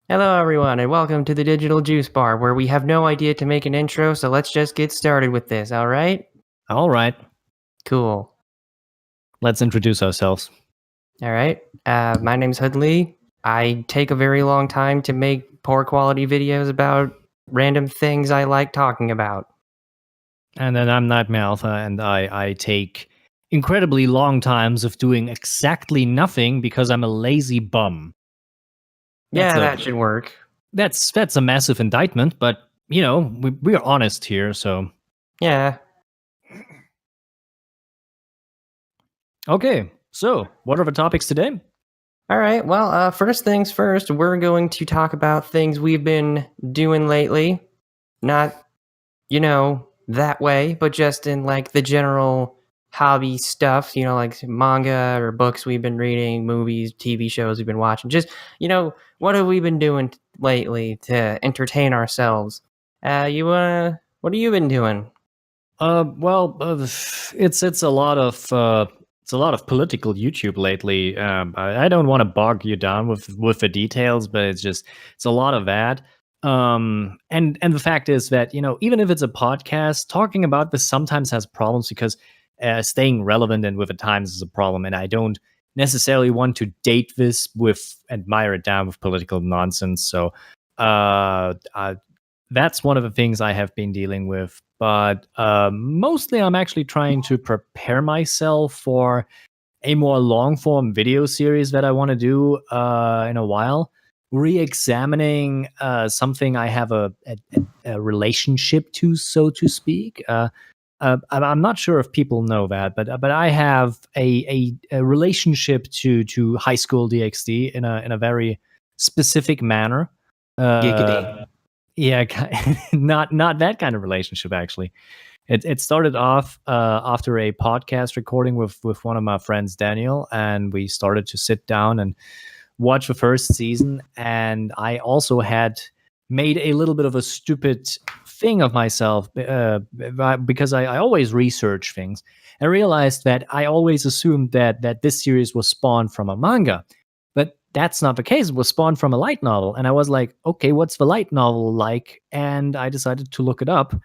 Hello, everyone, and welcome to the Digital Juice Bar, where we have no idea to make an intro, so let's just get started with this, all right? All right, Cool. let's introduce ourselves. All right. My name's Hoodlie. I take a very long time to make poor quality videos about random things I like talking about. And then I'm Nightmare Alpha, and I take incredibly long times of doing exactly nothing because I'm a lazy bum. That should work. That's a massive indictment, but we're honest here, so Yeah. okay. So, what are the topics today? All right. Well, first things first, we're going to talk about things we've been doing lately. Not, that way, but just in like the general hobby stuff, like manga or books we've been reading, movies, TV shows we've been watching. Just, what have we been doing lately to entertain ourselves? What have you been doing? It's a lot of political YouTube lately. I don't want to bog you down with the details, but it's a lot of that. And the fact is that even if it's a podcast, talking about this sometimes has problems because staying relevant and with the times is a problem, and I don't necessarily want to date this with and mire it down with political nonsense. So uh, uh that's one of the things I have been dealing with. But mostly, I'm actually trying to prepare myself for a more long form video series that I want to do in a while. Re-examining something I have a relationship to, so to speak. I'm not sure if people know that, but I have a relationship to High School DxD in a very specific manner. Giggity. Yeah, not that kind of relationship actually. It started off after a podcast recording with one of my friends, Daniel, and we started to sit down and watch the first season. And I also had made a little bit of a stupid thing of myself because I always research things and realized that I always assumed that this series was spawned from a manga. But that's not the case. It was spawned from a light novel. And I was like, okay, what's the light novel like? And I decided to look it up.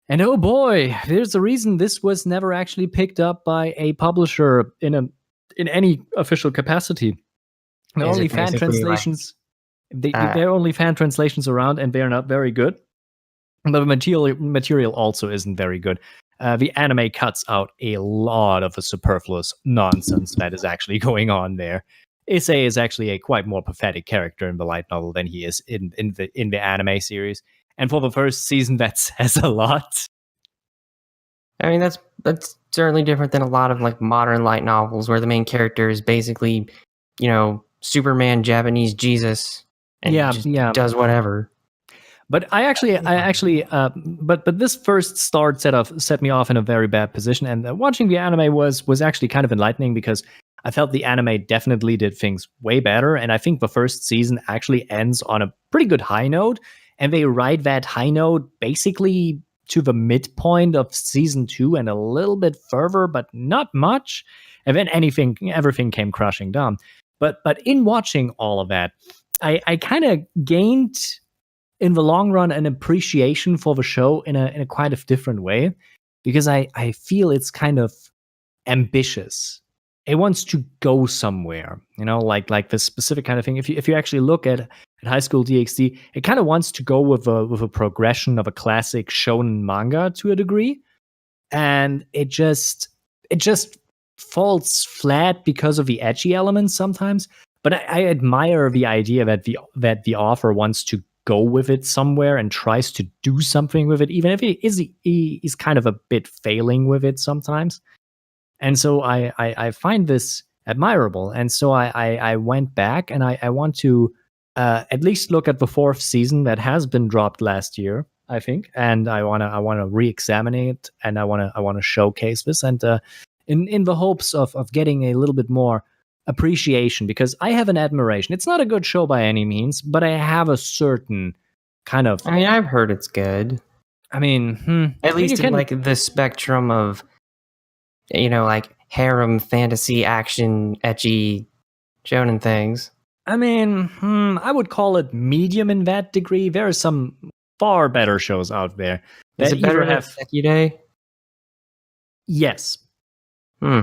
And oh boy, there's a reason this was never actually picked up by a publisher in any official capacity. There are Is only it fan basically translations. uh, There are only fan translations around, and they are not very good. But the material also isn't very good. The anime cuts out a lot of the superfluous nonsense that is actually going on there. Issei is actually a quite more pathetic character in the light novel than he is in the anime series. And for the first season, that says a lot. I mean, that's certainly different than a lot of like modern light novels where the main character is basically, Superman, Japanese Jesus, and just does whatever. But but this first start set me off in a very bad position. And watching the anime was actually kind of enlightening because I felt the anime definitely did things way better. And I think the first season actually ends on a pretty good high note. And they ride that high note basically to the midpoint of season 2 and a little bit further, but not much. And then everything came crashing down. But in watching all of that, I kind of gained in the long run an appreciation for the show in a quite a different way because I feel it's kind of ambitious. It wants to go somewhere, like this specific kind of thing. If you actually look at High School DxD, it kind of wants to go with a progression of a classic shonen manga to a degree, and it just falls flat because of the edgy elements sometimes. But I admire the idea that the author wants to go with it somewhere and tries to do something with it, even if he is kind of a bit failing with it sometimes. And so I find this admirable. And so I went back and I want to at least look at the 4th season that has been dropped last year, I think, and I wanna re-examine it, and I wanna showcase this, and in the hopes of getting a little bit more appreciation, because I have an admiration. It's not a good show by any means, but I have a certain kind of. I mean, I've heard it's good. I mean, at least in like the spectrum of, like harem fantasy action ecchi shonen things. I mean, I would call it medium in that degree. There are some far better shows out there Is that it better either than have Sekiday? yes, Hmm.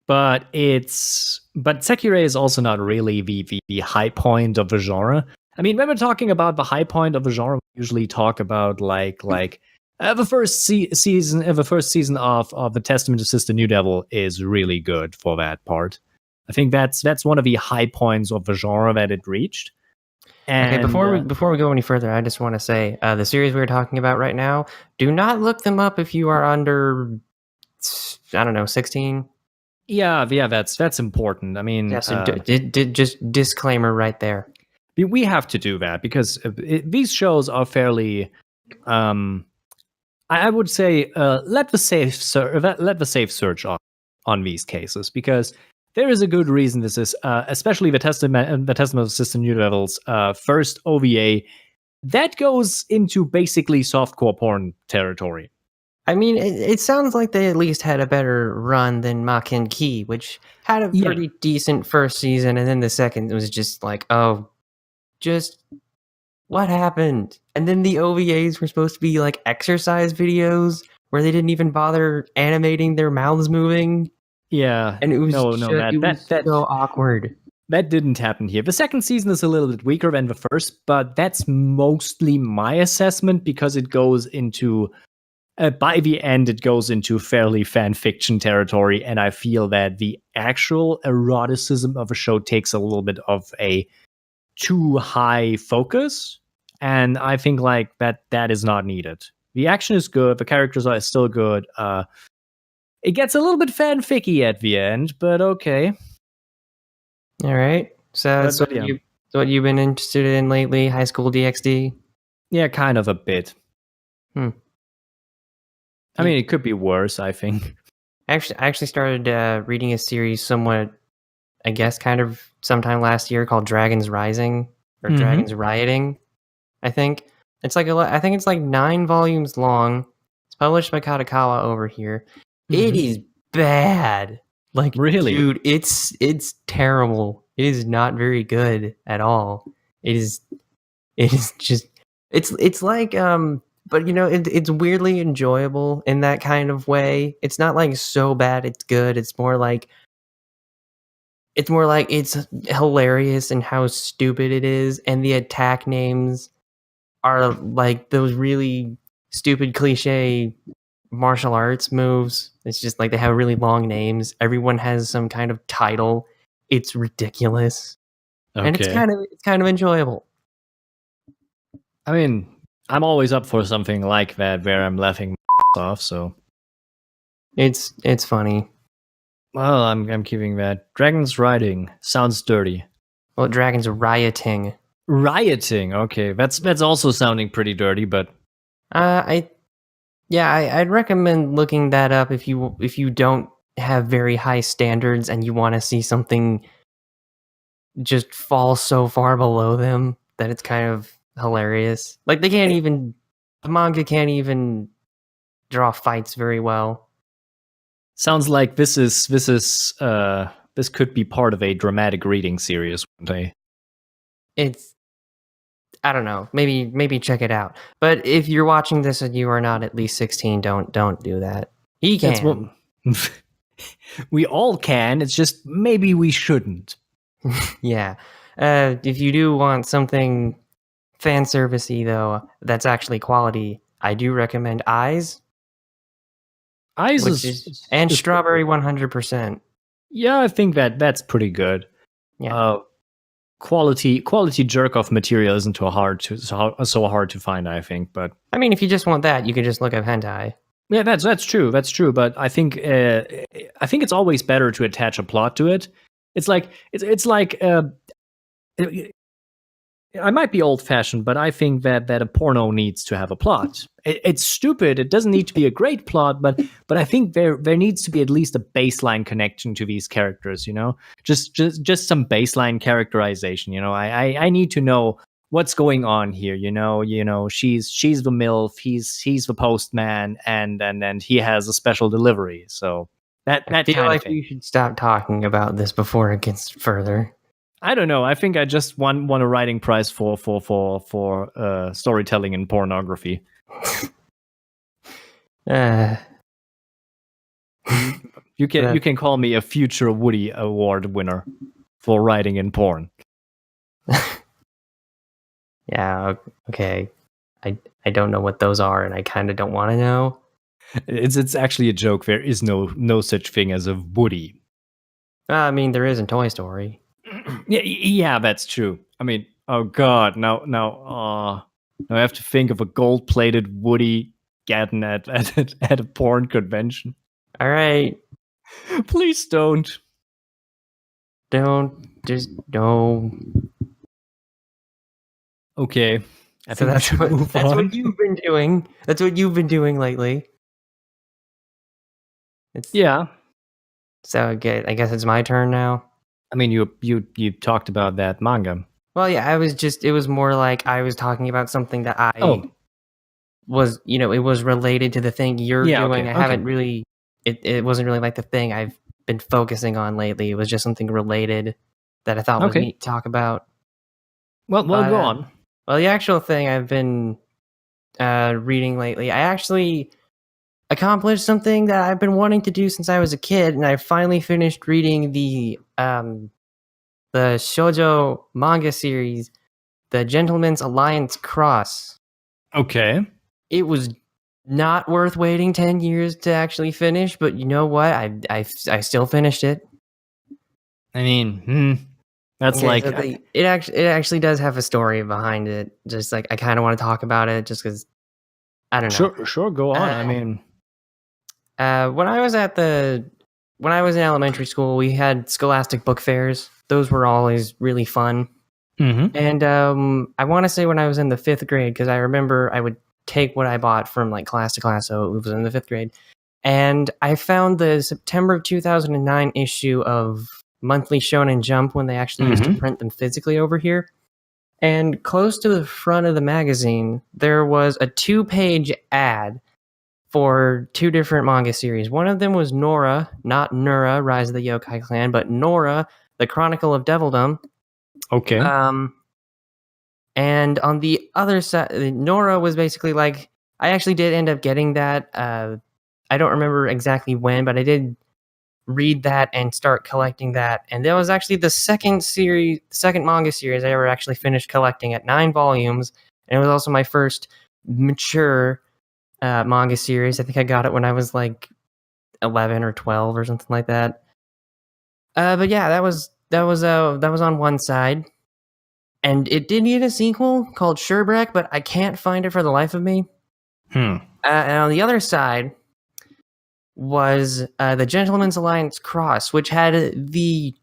but Sekirei is also not really the high point of the genre. I mean, when we're talking about the high point of the genre, we usually talk about the first season of the Testament of Sister New Devil is really good for that part. I think that's one of the high points of the genre that it reached. Okay, And before we go any further, I just want to say the series we're talking about right now. Do not look them up if you are under, I don't know, 16. yeah, that's important. I mean, Yeah, so just disclaimer right there. we have to do that because these shows are fairly. I would say let the safe search on these cases because there is a good reason this is especially the Testament of Sister New Devil's first OVA that goes into basically softcore porn territory. I mean, it sounds like they at least had a better run than Makin Ki, which had a Yeah, pretty decent first season, and then the second was just like, oh, just what happened? And then the OVAs were supposed to be like exercise videos where they didn't even bother animating their mouths moving, yeah. and it was No, just, no, it was so awkward. that didn't happen here. The second season is a little bit weaker than the first, but that's mostly my assessment because it goes into by the end, it goes into fairly fan fiction territory, and I feel that the actual eroticism of a show takes a little bit of a too high focus, and I think like that is not needed. The action is good, the characters are still good. It gets a little bit fanficky at the end, but okay. All right, so it's But yeah, what you've been interested in lately? High School DxD. yeah, kind of a bit. Hmm. I mean, it could be worse. I think. I actually started reading a series somewhat, I guess, kind of sometime last year called Dragons Rising or Dragons Rioting. I think it's like I think it's like 9 volumes long. It's published by Katakawa over here. It is bad. Like, Really? dude, it's terrible. It is not very good at all. It is just it's like but you know it's weirdly enjoyable in that kind of way. It's not like so bad it's good. It's more like it's hilarious and how stupid it is, and the attack names are like those really stupid cliche martial arts moves. It's just like they have really long names. Everyone has some kind of title. It's ridiculous. And it's Okay. kind of enjoyable. I mean, I'm always up for something like that where I'm laughing my off. So, It's funny. well, I'm keeping that. Dragons riding sounds dirty. Well, dragons rioting. Rioting. Okay, that's also sounding pretty dirty. But I'd recommend looking that up if you don't have very high standards and you want to see something just fall so far below them that it's kind of hilarious. Like the manga can't even draw fights very well. sounds like this could be part of a dramatic reading series one day. It's I don't know. Maybe check it out. But if you're watching this and you are not at least 16, don't do that. He That's what can. we all can. It's just maybe we shouldn't. Yeah. If you do want something fan servicey though, that's actually quality, I do recommend Eyes, Eyes which is and Strawberry 100%. yeah, I think that's pretty good. Yeah. Quality jerk off material isn't so hard to find, I think. But I mean, if you just want that, you can just look up hentai. yeah, that's true. That's true. But I think it's always better to attach a plot to it. It's like I might be old fashioned, but I think that a porno needs to have a plot. It's stupid. It doesn't need to be a great plot, but I think there needs to be at least a baseline connection to these characters. You know, just some baseline characterization. You know, I need to know what's going on here. You know, she's the MILF, he's the postman, and he has a special delivery. So that I feel kind like of thing. we should stop talking about this before it gets further. I don't know. I think I just won a writing prize for storytelling in pornography. Uh, You can call me a future Woody Award winner for writing in porn. yeah, okay. I don't know what those are, and I kind of don't want to know. It's actually a joke. There is no such thing as a Woody. I mean, there is in Toy Story. Yeah, that's true. I mean, oh god, now I have to think of a gold-plated Woody getting at a porn convention. All right, Please don't. just no. Okay, I So think we should move that's on. what you've been doing. That's what you've been doing lately. It's Yeah, so I guess it's my turn now. I mean, you talked about that manga. Well, yeah, it was more like I was talking about something that I Oh, was, it was related to the thing you're yeah. doing. Okay, I okay. haven't really, it wasn't really like the thing I've been focusing on lately. It was just something related that I thought was Okay. neat to talk about. Well, But, go on. well, the actual thing I've been reading lately, I actually accomplished something that I've been wanting to do since I was a kid, and I finally finished reading the shoujo manga series, The Gentleman's Alliance Cross. Okay. It was not worth waiting 10 years to actually finish, but you know what? I still finished it. I mean, that's Okay, like so it actually does have a story behind it. Just like I kind of want to talk about it, just because I don't know. sure. Go on. I mean, When I was when I was in elementary school, we had scholastic book fairs. Those were always really fun. mm-hmm. And I want to say when I was in the 5th grade, because I remember I would take what I bought from like class to class, so it was in the 5th grade. And I found the September of 2009 issue of Monthly Shonen Jump when they actually used to print them physically over here. And close to the front of the magazine, there was a 2-page ad for 2 different manga series. One of them was Nora, not Nura, Rise of the Yokai Clan, but Nora, The Chronicle of Devildom. Okay. And on the other side, Nora was basically like, I actually did end up getting that. I don't remember exactly when, but I did read that and start collecting that. And that was actually the second manga series I ever actually finished collecting at 9 volumes. And it was also my first mature manga series. I think I got it when I was like 11 or 12 or something like that. But yeah, that was on one side. And it did need a sequel called Sherbrek, but I can't find it for the life of me. And on the other side was the Gentleman's Alliance Cross, which had the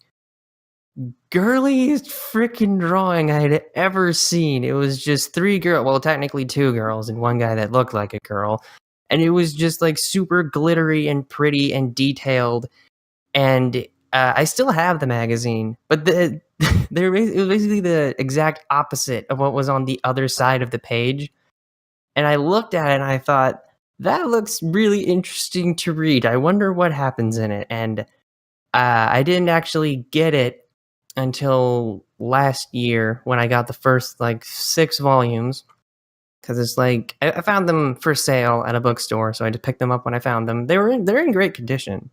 girliest freaking drawing I had ever seen. It was just 3 girls, well, technically 2 girls, and one guy that looked like a girl. And it was just like super glittery and pretty and detailed. And I still have the magazine, but it was basically the exact opposite of what was on the other side of the page. And I looked at it and I thought, that looks really interesting to read. I wonder what happens in it. And I didn't actually get it until last year when I got the first like 6 volumes. Because it's like I found them for sale at a bookstore, so I had to pick them up when I found them. They're in great condition.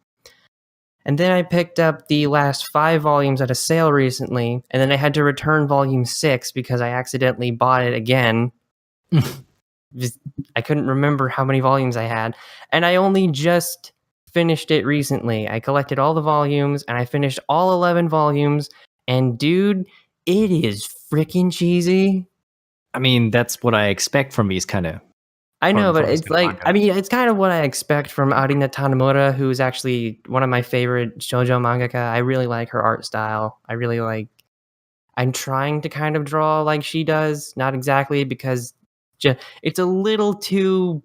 And then I picked up the last 5 volumes at a sale recently, and then I had to return volume 6 because I accidentally bought it again. I couldn't remember how many volumes I had, and I only just finished it recently. I collected all the volumes, and I finished all 11 volumes, and dude, it is freaking cheesy. I mean, that's what I expect from these kind of. I know, but these it's kind of like, manga. I mean, it's kind of what I expect from Arina Tanemura, who's actually one of my favorite shoujo mangaka. I really like her art style. I'm trying to kind of draw like she does, not exactly because it's a little too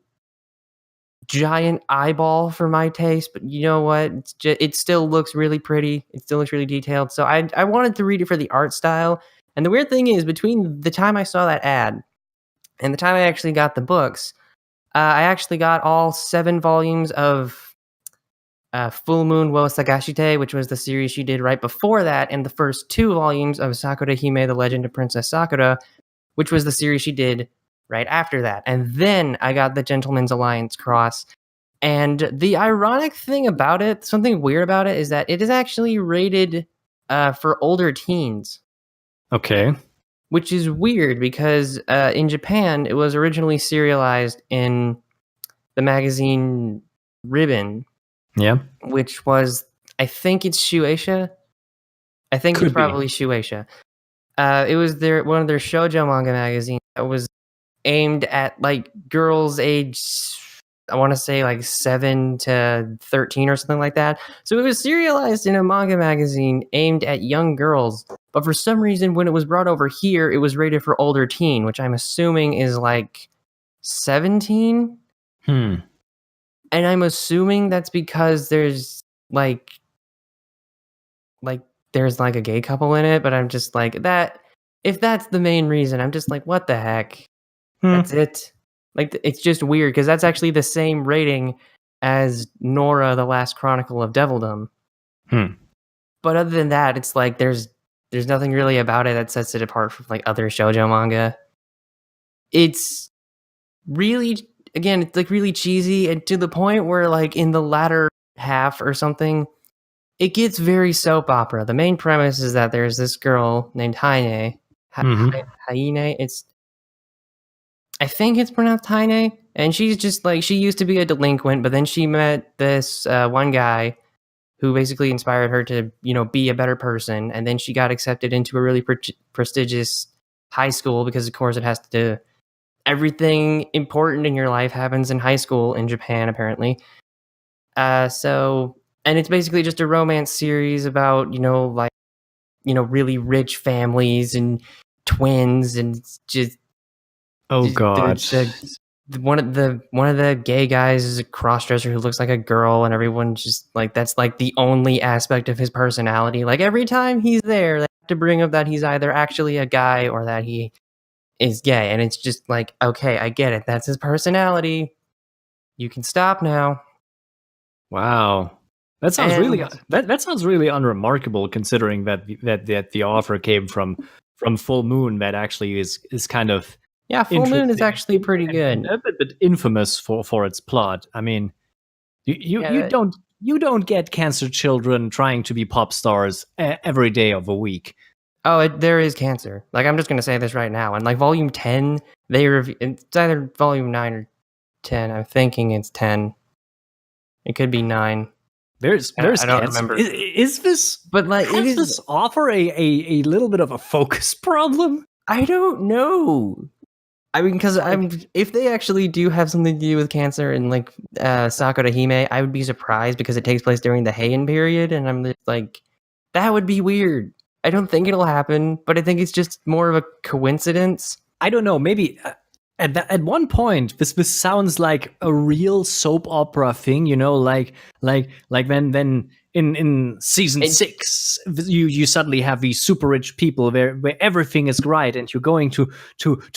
giant eyeball for my taste, but you know what? It still looks really pretty. It still looks really detailed. So I wanted to read it for the art style. And the weird thing is, between the time I saw that ad and the time I actually got the books, I actually got all 7 volumes of Full Moon wo Sagashite, which was the series she did right before that, and the first 2 volumes of Sakura Hime, The Legend of Princess Sakura, which was the series she did right after that. And then I got the Gentleman's Alliance Cross. And the ironic thing about it, something weird about it, is that it is actually rated for older teens. Okay. Which is weird because in Japan, it was originally serialized in the magazine Ribbon, Yeah. which was, I think it's Shueisha. I think Could it's be. probably Shueisha. It was one of their shoujo manga magazines that was aimed at like girls age, I want to say like 7 to 13 or something like that. So it was serialized in a manga magazine aimed at young girls. But for some reason, when it was brought over here, it was rated for older teen, which I'm assuming is like 17. Hmm. And I'm assuming that's because there's like a gay couple in it, but I'm just like that. If that's the main reason, I'm just like, what the heck? That's it. Like, it's just weird because that's actually the same rating as Nora, the Last Chronicle of Devildom. Hmm. But other than that, it's like there's nothing really about it that sets it apart from like other shoujo manga. It's really, again, it's like really cheesy and to the point where like in the latter half or something, it gets very soap opera. The main premise is that there's this girl named Haine. Haine. I think it's pronounced Haine, and she's just like she used to be a delinquent, but then she met this one guy who basically inspired her to, be a better person, and then she got accepted into a really prestigious high school because, of course, it has to do everything important in your life happens in high school in Japan, apparently. And it's basically just a romance series about really rich families and twins, and it's just Oh God. one of the gay guys is a crossdresser who looks like a girl, and everyone's just like that's like the only aspect of his personality. Like every time he's there, they have to bring up that he's either actually a guy or that he is gay, and it's just like, okay, I get it. That's his personality. You can stop now. Wow. That sounds really that sounds really unremarkable considering that the offer came from Full Moon that actually is kind of Yeah, Full Moon is actually pretty good. a bit infamous for its plot. I mean, you Yeah, don't get cancer children trying to be pop stars every day of a week. Oh, there is cancer. Like, I'm just gonna say this right now. And like volume 10, it's either volume 9 or 10. I'm thinking it's 10. It could be 9. There's I don't cancer. remember. Is this? But like, Does this offer a little bit of a focus problem? I don't know. I mean, because if they actually do have something to do with cancer in like Sakura Hime, I would be surprised because it takes place during the Heian period, and I'm just like, that would be weird. I don't think it'll happen, but I think it's just more of a coincidence. I don't know. Maybe at one point this sounds like a real soap opera thing. Like when in season 6 you suddenly have these super rich people where everything is right, and you're going to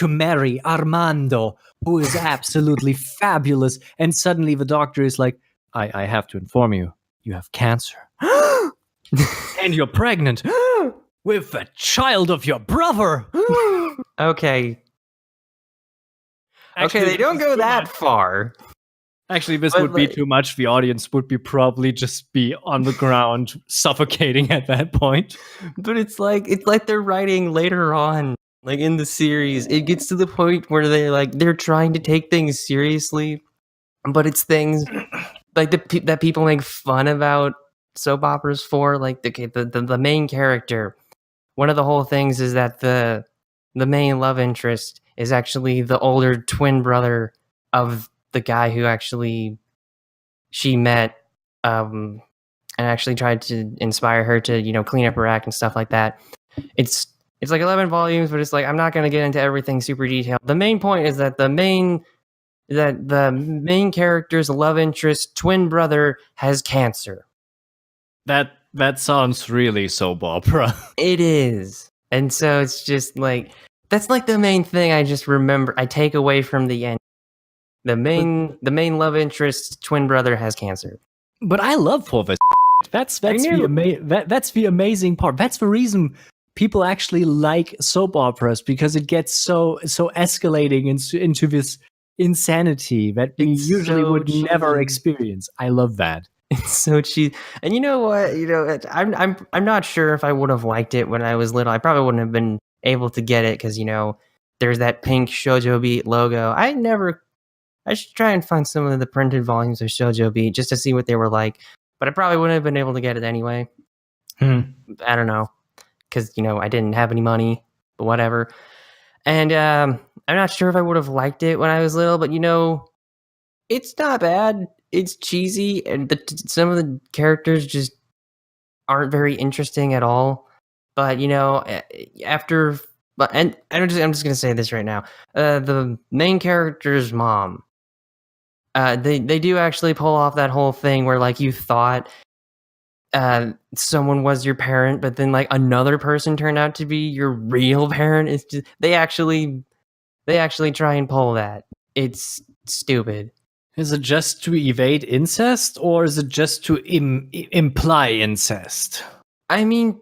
marry Armando, who is absolutely fabulous, and suddenly the doctor is like, I have to inform you, you have cancer. And you're pregnant with a child of your brother. Okay. Actually, they don't go that far. Actually, this would be too much. The audience would probably just be on the ground suffocating at that point. But it's like they're writing later on, like in the series. It gets to the point where they're trying to take things seriously, but it's things like that people make fun about soap operas for. Like the main character, one of the whole things is that the main love interest is actually the older twin brother of the guy who actually she met, and actually tried to inspire her to clean up her act and stuff like that. It's like 11 volumes, but it's like I'm not going to get into everything super detailed. The main point is that the main character's love interest twin brother has cancer. That sounds really soap opera. It is. And so it's just like that's like the main thing I just remember I take away from the end. The main love interest twin brother has cancer. But I love Pulver. That's that's the amazing part. That's the reason people actually like soap operas, because it gets so escalating into this insanity that we It's usually so would never cheesy. experience. I love that. It's so cheap. And you know what? I'm not sure if I would have liked it when I was little. I probably wouldn't have been able to get it because there's that pink Shoujo Beat logo. I should try and find some of the printed volumes of Shoujo Beat just to see what they were like. But I probably wouldn't have been able to get it anyway. I don't know, because I didn't have any money. But whatever. And I'm not sure if I would have liked it when I was little. But it's not bad. It's cheesy, and some of the characters just aren't very interesting at all. But after, and I'm just gonna say this right now. The main character's mom. They do actually pull off that whole thing where like you thought someone was your parent, but then like another person turned out to be your real parent. It's just they actually try and pull that. It's stupid. Is it just to evade incest, or is it just to imply incest? I mean,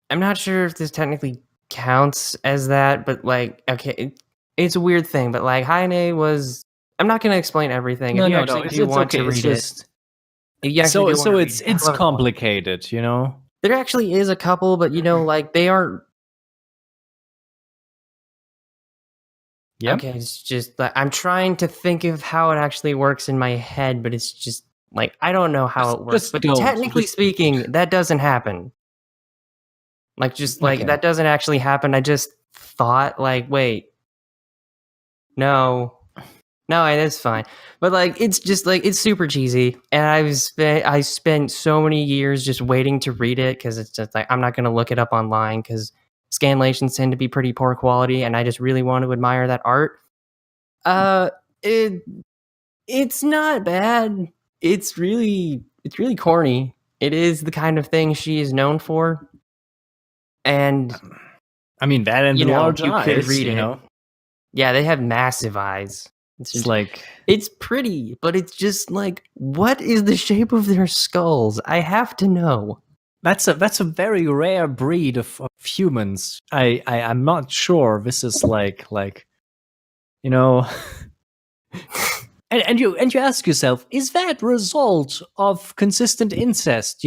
I'm not sure if this technically counts as that, but like, okay, it's a weird thing. But like, Heine was. I'm not going to explain everything. If you actually do want to read it, if you actually do want to read it, it's complicated, There actually is a couple, but like they aren't. Yeah. Okay, it's just like I'm trying to think of how it actually works in my head, but it's just like I don't know how it works. But technically speaking, that doesn't happen. Like that doesn't actually happen. I just thought like, wait, no, it's fine. But like, it's just like it's super cheesy, and I spent so many years just waiting to read it because it's just like I'm not gonna look it up online because scanlations tend to be pretty poor quality, and I just really want to admire that art. It's not bad. It's really corny. It is the kind of thing she is known for. And I mean that and large eyes, could read it. Yeah, they have massive eyes. It's like it's pretty, but it's just like, what is the shape of their skulls? I have to know. That's a very rare breed of humans. I'm not sure this is like and you ask yourself, is that result of consistent incest?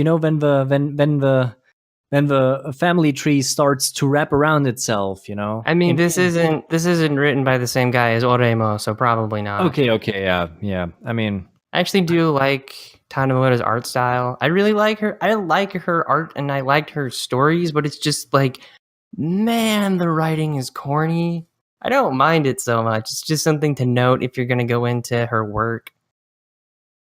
When the family tree starts to wrap around itself, I mean, this isn't written by the same guy as Oremo, so probably not. Okay, yeah. I mean, I actually do like Tanimoto's art style. I really like her. I like her art, and I liked her stories, but it's just like, man, the writing is corny. I don't mind it so much. It's just something to note if you're going to go into her work.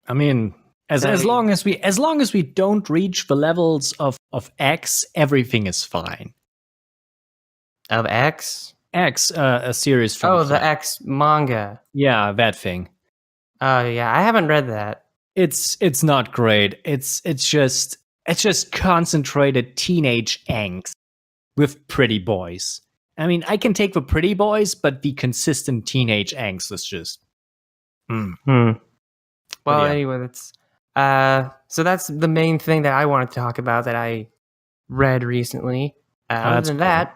I mean, as long as we don't reach the levels of X, everything is fine. Of X? X, a series from the X manga. Yeah, that thing. Oh yeah, I haven't read that. It's not great. It's just concentrated teenage angst with pretty boys. I mean, I can take the pretty boys, but the consistent teenage angst is just. Well, yeah. Anyway, that's so that's the main thing that I wanted to talk about that I read recently. Other than that,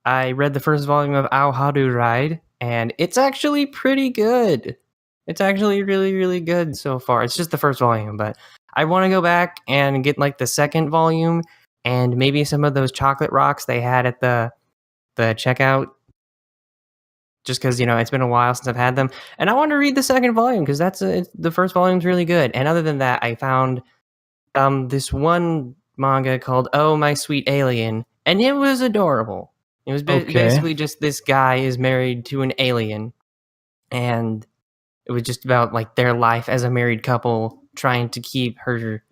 I read the first volume of Ao Haru Ride, and it's actually pretty good. It's actually really, really good so far. It's just the first volume, but I want to go back and get like the second volume and maybe some of those chocolate rocks they had at the checkout. Just because it's been a while since I've had them, and I want to read the second volume because the first volume's really good. And other than that, I found this one manga called "Oh My Sweet Alien," and it was adorable. It was basically just this guy is married to an alien, and it was just about like their life as a married couple trying to keep her,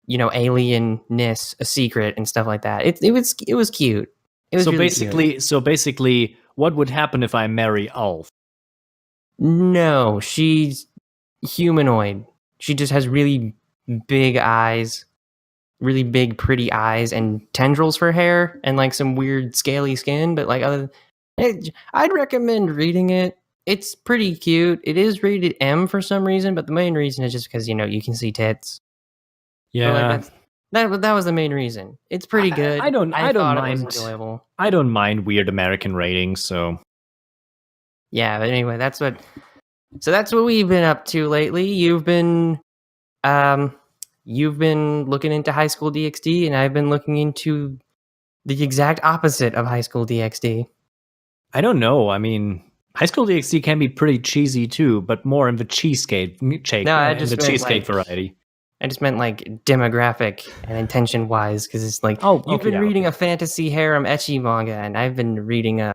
alienness a secret and stuff like that. It was cute. It was so basically, what would happen if I marry Ulf? No, she's humanoid. She just has really big eyes, really big, pretty eyes, and tendrils for hair, and like some weird scaly skin. But like I'd recommend reading it. it's pretty cute. It is rated M for some reason, but the main reason is just because you can see tits. So like Yeah, that was the main reason. It's pretty good. I I don't thought it was mind. enjoyable. I don't mind weird American ratings. So Yeah, but anyway, that's what we've been up to lately. Um you've been looking into High School DxD, and I've been looking into the exact opposite of High School DxD. I don't know. I mean, High School DxD can be pretty cheesy too, but more in the No, in the cheesecake variety. I just meant like demographic and intention wise, because it's like Oh, you've okay, been yeah, reading okay. a fantasy harem ecchi manga, and I've been reading a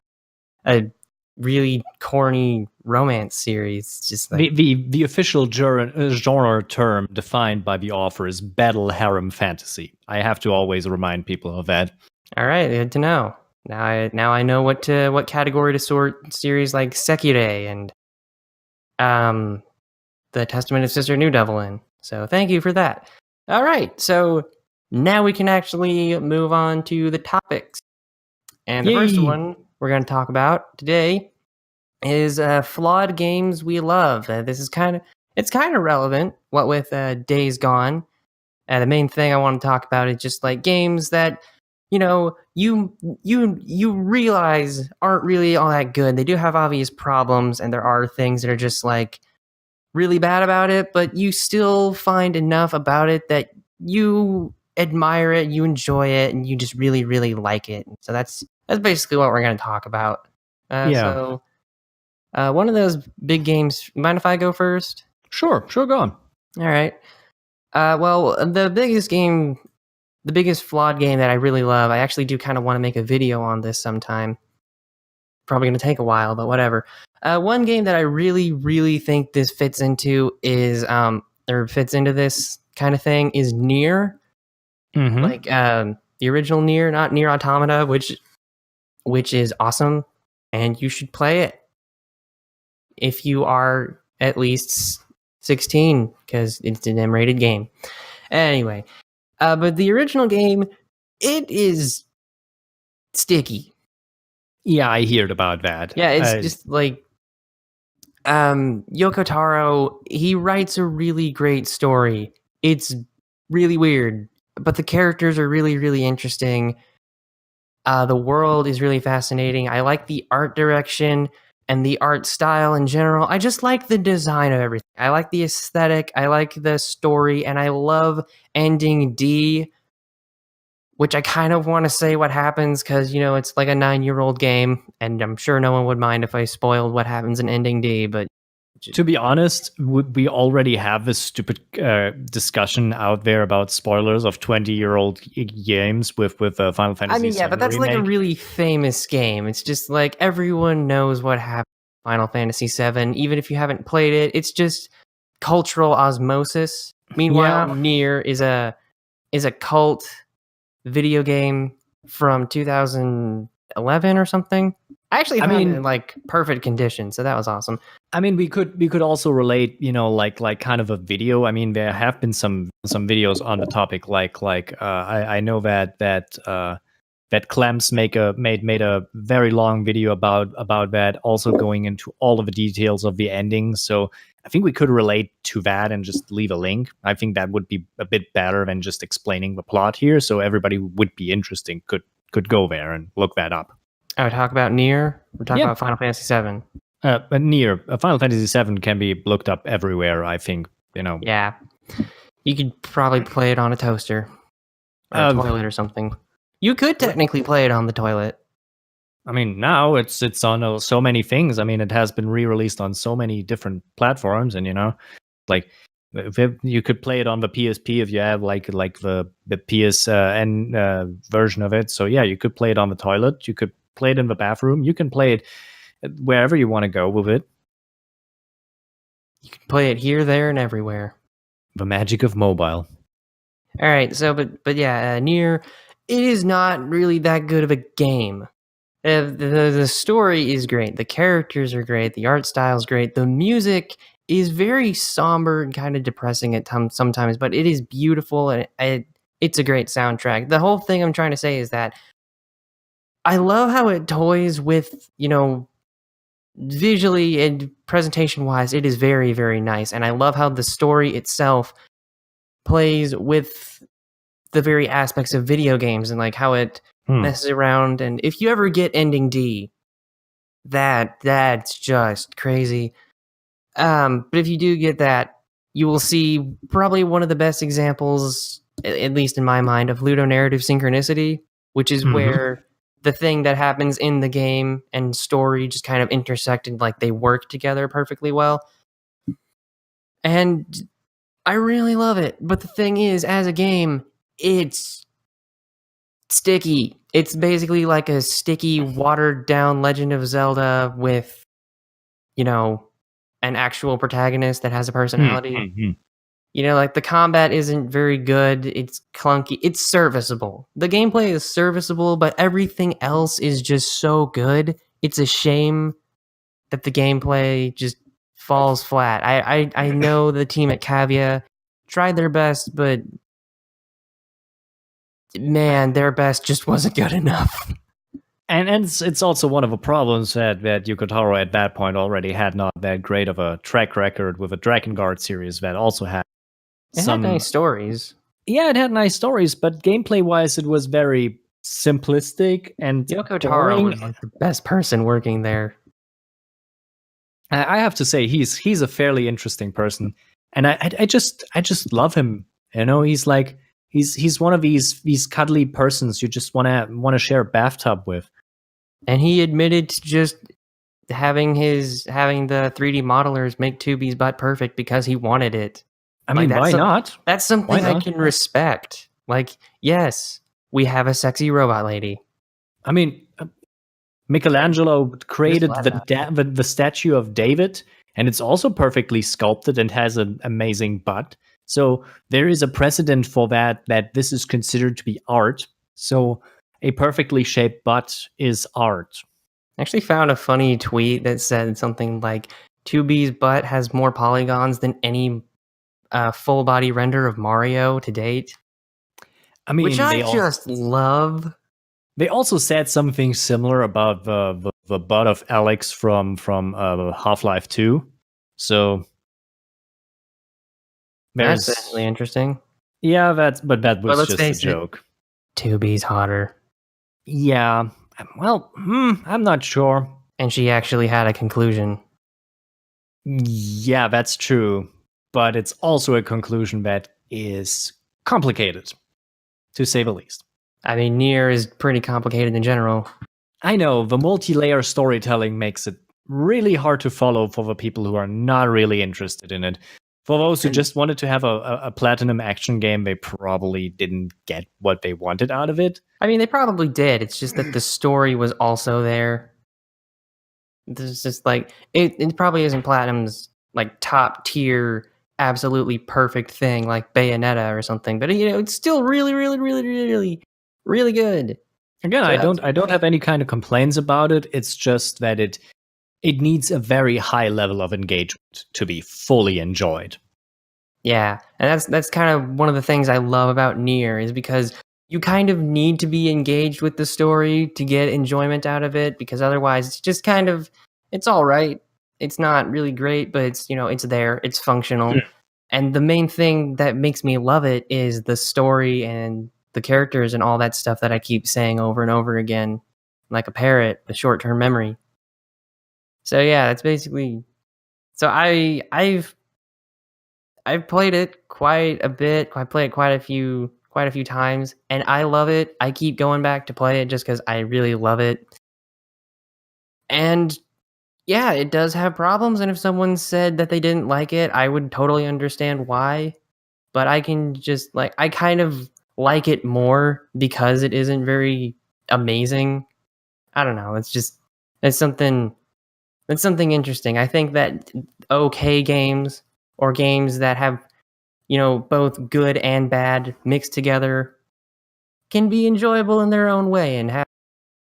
really corny romance series. It's just like, The official genre term defined by the author is battle harem fantasy. I have to always remind people of that. all right, good to know. Now I know what category to sort series like Sekirei and um the Testament of Sister New Devil in. So thank you for that. All right, so now we can actually move on to the topics. And the first Yay! one we're going to talk about today is flawed games we love. This is it's kind of relevant. What with Days Gone, the main thing I want to talk about is just like games that you realize aren't really all that good. They do have obvious problems, and there are things that are just like really bad about it, but you still find enough about it that you admire it, you enjoy it, and you just really, really like it. So that's basically what we're going to talk about. Yeah, So one of those big games. Mind if I go first? sure, go on. All right. Well, the biggest flawed game that I really love. I actually do kind of want to make a video on this sometime. Probably going to take a while, but whatever. One game that I really, really think this fits into is or fits into this kind of thing is Near, Mm-hmm. like the original Near, not Near Automata, which is awesome, and you should play it if you are at least 16 because it's an M-rated game. Anyway, but the original game, it is sticky. Yeah, I heard about that. Yeah, it's just like Yoko Taro, he writes a really great story. It's really weird, but the characters are really, really interesting. The world is really fascinating. I like the art direction and the art style in general. I just like the design of everything. I like the aesthetic. I like the story, and I love ending D, which I kind of want to say what happens because it's like a 9-year-old game, and I'm sure no one would mind if I spoiled what happens in ending D. But To be honest, we already have this stupid discussion out there about spoilers of 20-year-old games with Final I Fantasy mean, yeah, but VII that's like a remake. really famous game. It's just like everyone knows what happened in Final Fantasy VII, even if you haven't played it. It's just cultural osmosis. Meanwhile, Yeah, Nier is a cult video game from 2011 or something. I actually I found it mean, in like perfect condition, so that was awesome. we could also relate, like kind of a video. I mean, there have been some videos on the topic, I know that Clamps made a very long video about that, also going into all of the details of the ending. So I think we could relate to that and just leave a link. I think that would be a bit better than just explaining the plot here, so everybody would be interesting could go there and look that up. I would talk about Nier. We're talking Yeah, about Final Fantasy VII. but near Final Fantasy VII can be looked up everywhere. I think Yeah, you could probably play it on a toaster or a Uh, toilet or something. You could technically play it on the toilet. I mean, now it's on so many things. I mean, it has been re-released on so many different platforms, and like you could play it on the PSP if you have like the PSN version of it. So yeah, you could play it on the toilet. You could play it in the bathroom. You can play it wherever you want to go with it. You can play it here, there, and everywhere. The magic of mobile. All right, so but yeah, Nier, it is not really that good of a game. The story is great, the characters are great, the art style is great, the music is very somber and kind of depressing at sometimes, but it is beautiful and it's a great soundtrack. The whole thing I'm trying to say is that I love how it toys with visually and presentation wise, it is very, very nice. And I love how the story itself plays with the very aspects of video games and like how it messes around. And if you ever get ending D, that's just crazy. But if you do get that, you will see probably one of the best examples, at least in my mind, of ludonarrative synchronicity, which is where the thing that happens in the game and story just kind of intersect and like they work together perfectly well. And I really love it. But the thing is, as a game, it's sticky. It's basically like a sticky, watered down Legend of Zelda with, you know, an actual protagonist that has a personality. You know, like the combat isn't very good. It's clunky. It's serviceable. The gameplay is serviceable, but everything else is just so good. It's a shame that the gameplay just falls flat. I know the team at Cavia tried their best, but man, their best just wasn't good enough. And it's also one of the problems that Yoko Taro at that point already had not that great of a track record with a Dragon Guard series that also had It had nice stories. Yeah, it had nice stories, but gameplay-wise, it was very simplistic and Yoko Taro was like the best person working there. I have to say, he's a fairly interesting person, and I just love him. You know, he's like he's one of these cuddly persons you just want to share a bathtub with. And he admitted to just having the 3D modelers make 2B's butt perfect because he wanted it. I mean, why not? That's something I can respect. Like, yes, we have a sexy robot lady. I mean, Michelangelo created the statue of David, and it's also perfectly sculpted and has an amazing butt. So there is a precedent for that this is considered to be art. So a perfectly shaped butt is art. I actually found a funny tweet that said something like 2B's butt has more polygons than any full body render of Mario to date. I mean, which I just love. They also said something similar about the butt of Alex from Half-Life 2. So that's definitely interesting. Yeah, that was just a joke. 2B's hotter. Yeah. Well, I'm not sure. And she actually had a conclusion. Yeah, that's true. But it's also a conclusion that is complicated, to say the least. I mean, Nier is pretty complicated in general. I know, the multi-layer storytelling makes it really hard to follow for the people who are not really interested in it. For those who just wanted to have a platinum action game, they probably didn't get what they wanted out of it. I mean, they probably did. It's just that the story was also there. There's just like it probably isn't Platinum's like top tier, absolutely perfect thing like Bayonetta or something. But you know, it's still really, really, really, really, really good. Again, so I don't have any kind of complaints about it. It's just that it needs a very high level of engagement to be fully enjoyed. Yeah, and that's kind of one of the things I love about Nier is because you kind of need to be engaged with the story to get enjoyment out of it, because otherwise it's just kind of, it's all right. It's not really great, but it's, you know, it's there, it's functional. Yeah. And the main thing that makes me love it is the story and the characters and all that stuff that I keep saying over and over again, like a parrot with short-term memory. So yeah, that's basically. So I've played it quite a bit. I played it quite a few times, and I love it. I keep going back to play it just because I really love it. And yeah, it does have problems. And if someone said that they didn't like it, I would totally understand why. But I can just I kind of like it more because it isn't very amazing. I don't know. It's something interesting. I think that okay games or games that have, you know, both good and bad mixed together can be enjoyable in their own way and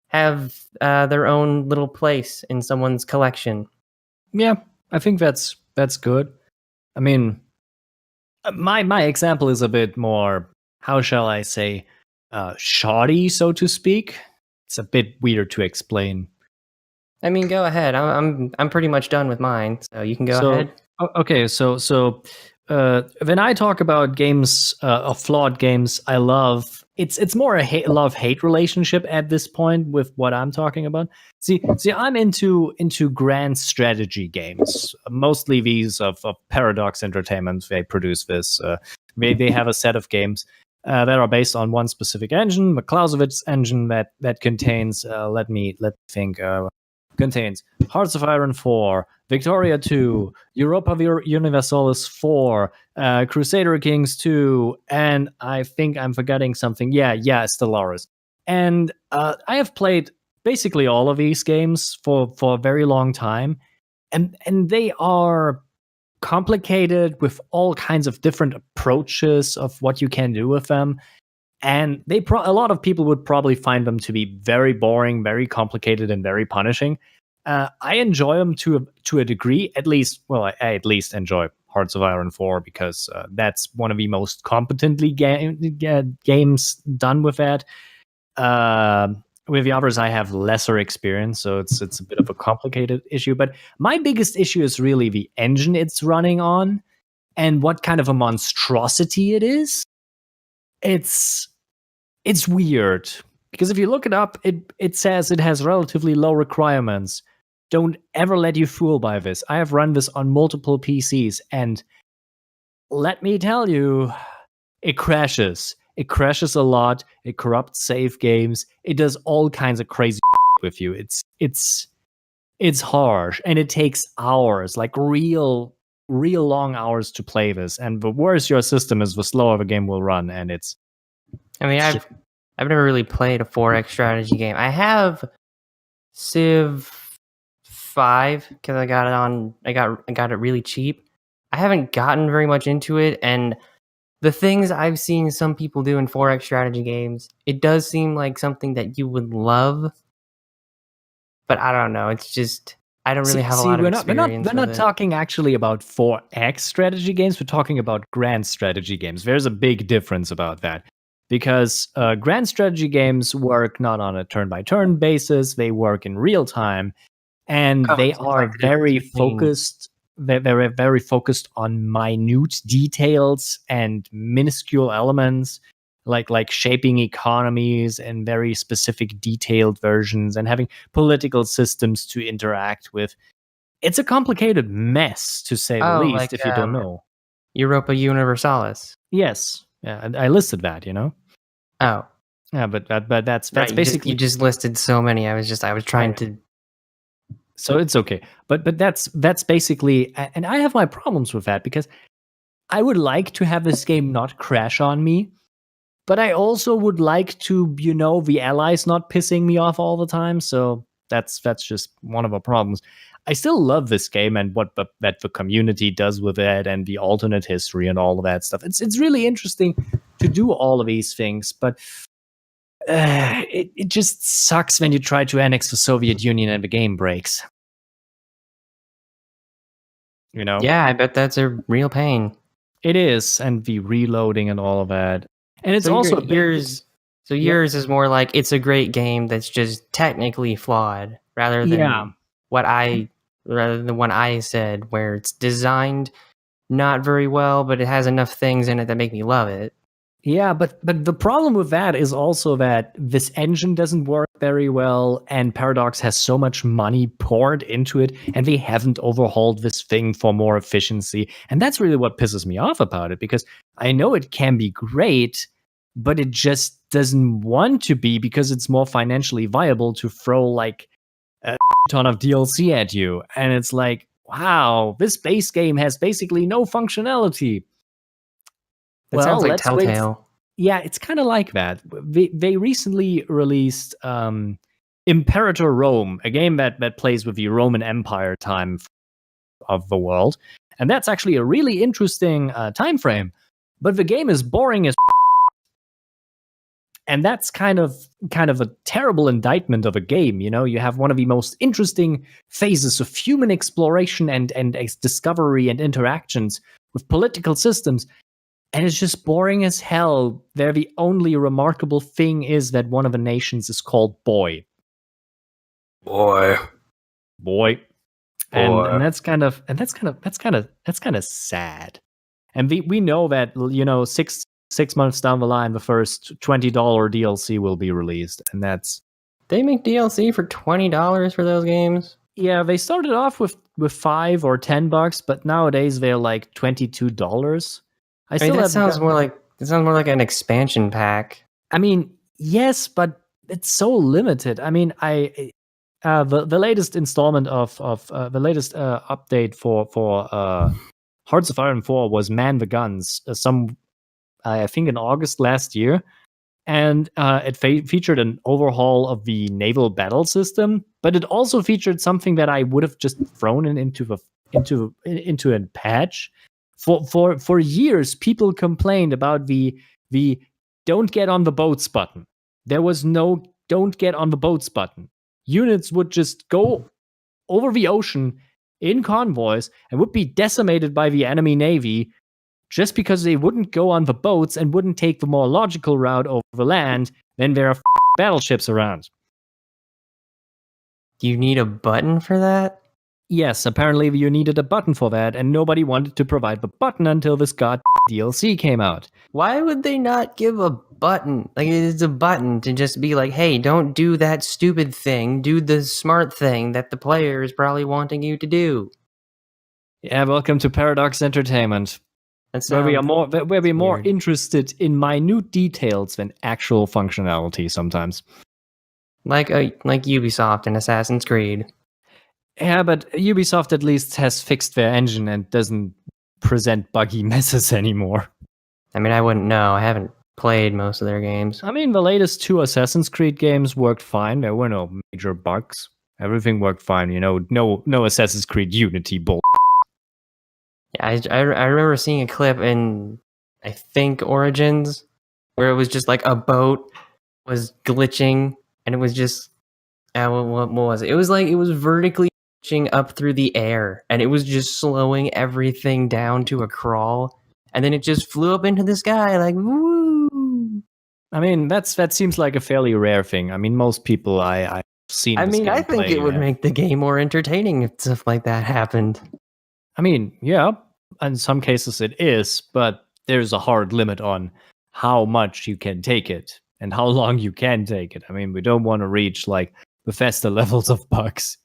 have their own little place in someone's collection. Yeah, I think that's good. I mean, my example is a bit more, how shall I say, shoddy, so to speak. It's a bit weird to explain. I mean, go ahead. I'm pretty much done with mine, so you can go ahead. Okay, when I talk about games, of flawed games, I love it's more a love hate relationship at this point with what I'm talking about. See, I'm into grand strategy games, mostly these of Paradox Entertainment. They produce this. They have a set of games that are based on one specific engine, the Clausewitz engine that contains. Let me think. Contains Hearts of Iron 4, Victoria 2, Europa Universalis 4, Crusader Kings 2, and I think I'm forgetting something. Yeah, Stellaris. And I have played basically all of these games for a very long time, and they are complicated with all kinds of different approaches of what you can do with them. And a lot of people would probably find them to be very boring, very complicated, and very punishing. I enjoy them to a degree, at least. Well, I at least enjoy Hearts of Iron 4 because that's one of the most competently games done with that. With the others, I have lesser experience, so it's a bit of a complicated issue. But my biggest issue is really the engine it's running on, and what kind of a monstrosity it is. It's weird because if you look it up, it says it has relatively low requirements. Don't ever let you fool by this. I have run this on multiple PCs, and let me tell you, it crashes. It crashes a lot. It corrupts save games. It does all kinds of crazy with you. It's harsh, and it takes hours, like real long hours to play this. And the worse your system is, the slower the game will run. And it's. I mean, I've never really played a 4X strategy game. I have Civ 5 because I got it really cheap. I haven't gotten very much into it, and the things I've seen some people do in 4X strategy games, it does seem like something that you would love. But I don't know. It's just I don't really have a lot of experience. We're not talking actually about 4X strategy games. We're talking about grand strategy games. There's a big difference about that. Because grand strategy games work not on a turn-by-turn basis. They work in real time, and they are very focused. They're very focused on minute details and minuscule elements, like shaping economies and very specific detailed versions, and having political systems to interact with. It's a complicated mess, to say the least, like, if you don't know. Europa Universalis. Yes. Yeah, I listed that, you know? Oh. Yeah, but that's right, basically. You just listed so many. I was trying to. So it's okay. But that's basically, and I have my problems with that because I would like to have this game not crash on me, but I also would like to, the allies not pissing me off all the time. So that's just one of the problems. I still love this game and what that the community does with it and the alternate history and all of that stuff. It's really interesting to do all of these things, but it just sucks when you try to annex the Soviet Union and the game breaks. Yeah, I bet that's a real pain. It is, and the reloading and all of that. And it's also yours. So yours is more like it's a great game that's just technically flawed, rather than the one I said, where it's designed not very well, but it has enough things in it that make me love it. Yeah, but the problem with that is also that this engine doesn't work very well, and Paradox has so much money poured into it, and they haven't overhauled this thing for more efficiency. And that's really what pisses me off about it, because I know it can be great, but it just doesn't want to be because it's more financially viable to throw like a ton of DLC at you. And it's like, wow, this base game has basically no functionality. That sounds like Telltale. Yeah, it's kind of like that. They recently released Imperator Rome, a game that plays with the Roman Empire time of the world, and that's actually a really interesting time frame. But the game is boring as, and that's kind of a terrible indictment of a game. You have one of the most interesting phases of human exploration and discovery and interactions with political systems. And it's just boring as hell. There, the only remarkable thing is that one of the nations is called Boy. Boy. boy. Boy. And that's kind of sad. And we know that, you know, six months down the line, the first $20 DLC will be released, and that's They make DLC for $20 for those games. yeah. They started off with $5 or $10, but nowadays they're like $22. I I mean, still that haven't sounds got. more like an expansion pack. I mean, yes, but it's so limited. I mean, the latest installment of the latest update for Hearts of Iron 4 was Man the Guns. I think in August last year, and it featured an overhaul of the naval battle system, but it also featured something that I would have just thrown into a patch. For years, people complained about the "don't get on the boats" button. There was no "don't get on the boats" button. Units would just go over the ocean in convoys and would be decimated by the enemy navy just because they wouldn't go on the boats and wouldn't take the more logical route over the land. Then there are battleships around. Do you need a button for that? Yes, apparently you needed a button for that, and nobody wanted to provide the button until this DLC came out. Why would they not give a button? Like, it's a button to just be like, hey, don't do that stupid thing. Do the smart thing that the player is probably wanting you to do. Yeah, welcome to Paradox Entertainment, That's where we are more weird. interested in minute details than actual functionality sometimes. Like Ubisoft and Assassin's Creed. Yeah, but Ubisoft at least has fixed their engine and doesn't present buggy messes anymore. I mean, I wouldn't know. I haven't played most of their games. I mean, the latest 2 Assassin's Creed games worked fine. There were no major bugs. Everything worked fine. You know, no Assassin's Creed Unity bull. Yeah, I remember seeing a clip in, I think, Origins, where it was just like a boat was glitching, and it was just, what was it? It was like, it was vertically glitching up through the air, and it was just slowing everything down to a crawl, and then it just flew up into the sky, like, woo! I mean, that seems like a fairly rare thing. I mean, most people I've seen. I mean, I think it would have. make the game more entertaining if stuff like that happened. I mean, yeah, in some cases it is, but there's a hard limit on how much you can take it and how long you can take it. I mean, we don't want to reach like Bethesda levels of bugs.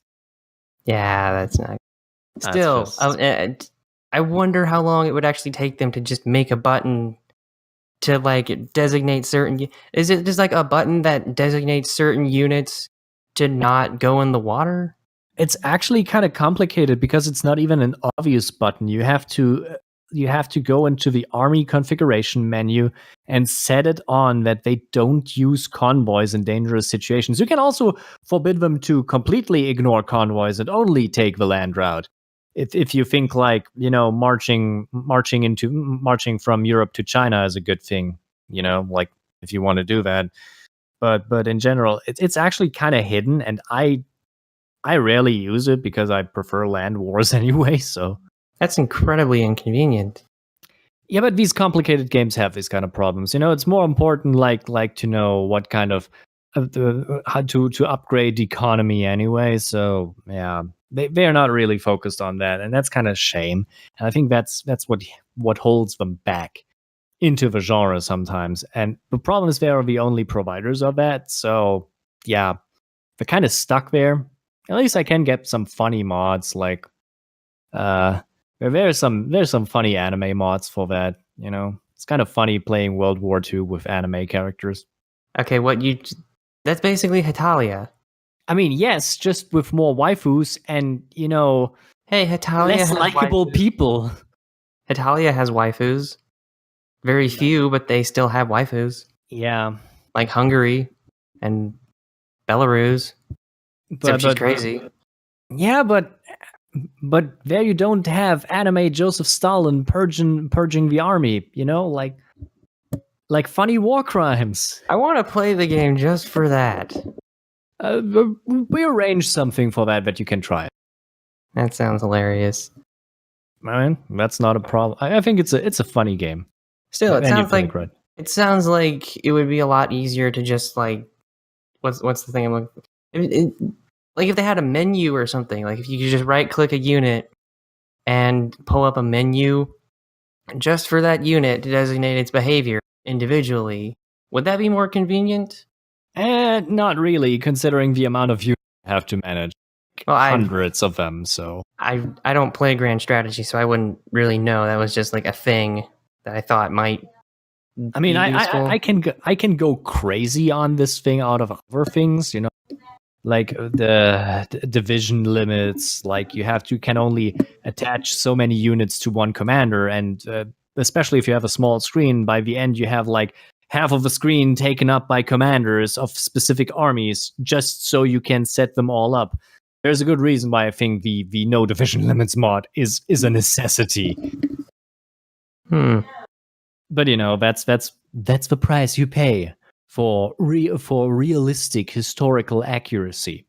Yeah, that's not. Still, I wonder how long it would actually take them to just make a button to like designate certain. Is it just like a button that designates certain units to not go in the water? It's actually kind of complicated because it's not even an obvious button. You have to go into the army configuration menu and set it on that they don't use convoys in dangerous situations. You can also forbid them to completely ignore convoys and only take the land route. If you think like, you know, marching from Europe to China is a good thing, you know, like if you want to do that. But in general, it's actually kind of hidden, and I rarely use it because I prefer land wars anyway, so. That's incredibly inconvenient. Yeah, but these complicated games have these kind of problems. You know, it's more important like to know what kind of how to upgrade the economy anyway. So yeah, they're not really focused on that, and that's kind of a shame. And I think that's what holds them back into the genre sometimes. And the problem is they are the only providers of that. So yeah, they're kind of stuck there. At least I can get some funny mods like there's some funny anime mods for that, you know. It's kind of funny playing World War II with anime characters. Okay, that's basically Hitalia. I mean, yes, just with more waifus and, you know, Hey, Hitalia less has likable waifus. people. Hitalia has waifus. Very few, but they still have waifus. Yeah. Like Hungary and Belarus. Except she's crazy. Yeah, but there you don't have anime Joseph Stalin purging the army, you know, like funny war crimes. I want to play the game just for that. We arranged something for that you can try. That sounds hilarious. I mean, that's not a problem. I think it's a funny game. Still, it sounds like it would be a lot easier to just like what's the thing I'm looking. Like if they had a menu or something, like if you could just right click a unit and pull up a menu just for that unit to designate its behavior individually, would that be more convenient? Not really, considering the amount of units you have to manage. Well, Hundreds of them, so. I don't play grand strategy, so I wouldn't really know. That was just like a thing that I thought might I mean, be useful. I can go crazy on this thing out of other things, like the division limits. Like you can only attach so many units to one commander, and especially if you have a small screen, by the end you have like half of the screen taken up by commanders of specific armies, just so you can set them all up. There's a good reason why I think the no division limits mod is a necessity. But that's the price you pay for realistic historical accuracy.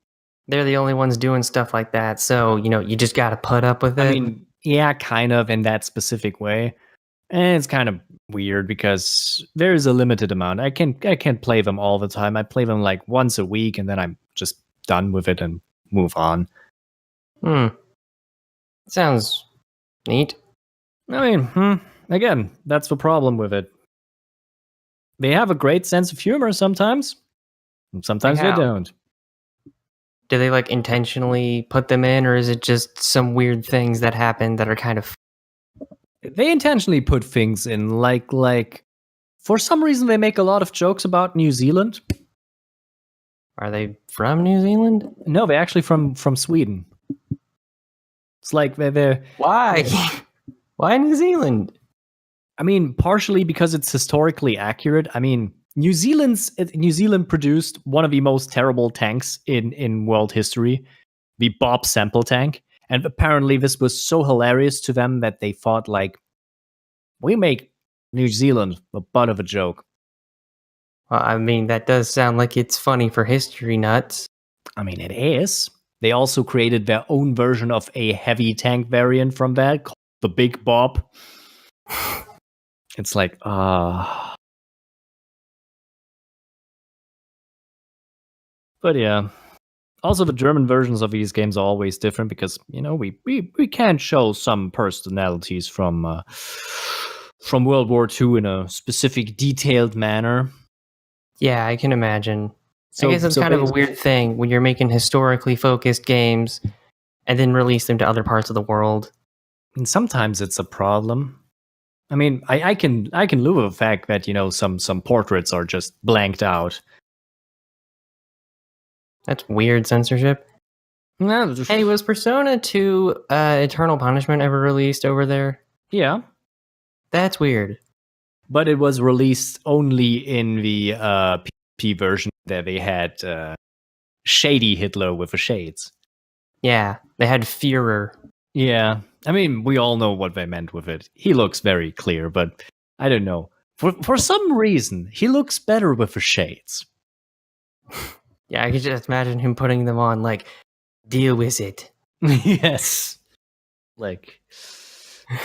They're the only ones doing stuff like that, so you just got to put up with it. I mean, yeah, kind of in that specific way. And it's kind of weird because there's a limited amount. I can't play them all the time. I play them like once a week, and then I'm just done with it and move on. Sounds neat. I mean, again, that's the problem with it. They have a great sense of humor sometimes. Sometimes Like they how? don't. Do they like intentionally put them in, or is it just some weird things that happen that are kind of? They intentionally put things in, like for some reason they make a lot of jokes about New Zealand. Are they from New Zealand? No, they're actually from Sweden. It's like they're Why? Why New Zealand? I mean, partially because it's historically accurate. I mean, New Zealand produced one of the most terrible tanks in world history, the Bob Sample tank. And apparently this was so hilarious to them that they thought, like, we make New Zealand the butt of a joke. Well, I mean, that does sound like it's funny for history nuts. I mean, it is. They also created their own version of a heavy tank variant from that, called the Big Bob. It's like, But yeah. Also, the German versions of these games are always different because, we can't show some personalities from World War II in a specific detailed manner. Yeah, I can imagine. I guess it's kind of a weird thing when you're making historically focused games and then release them to other parts of the world. And sometimes it's a problem. I mean, I can live with the fact that, some portraits are just blanked out. That's weird censorship. Hey, was Persona 2 Eternal Punishment ever released over there? Yeah. That's weird. But it was released only in the PvP version that they had shady Hitler with the shades. Yeah, they had Führer. Yeah. I mean, we all know what they meant with it. He looks very clear, but I don't know. For some reason, he looks better with the shades. Yeah, I could just imagine him putting them on, like, deal with it. Yes. Like,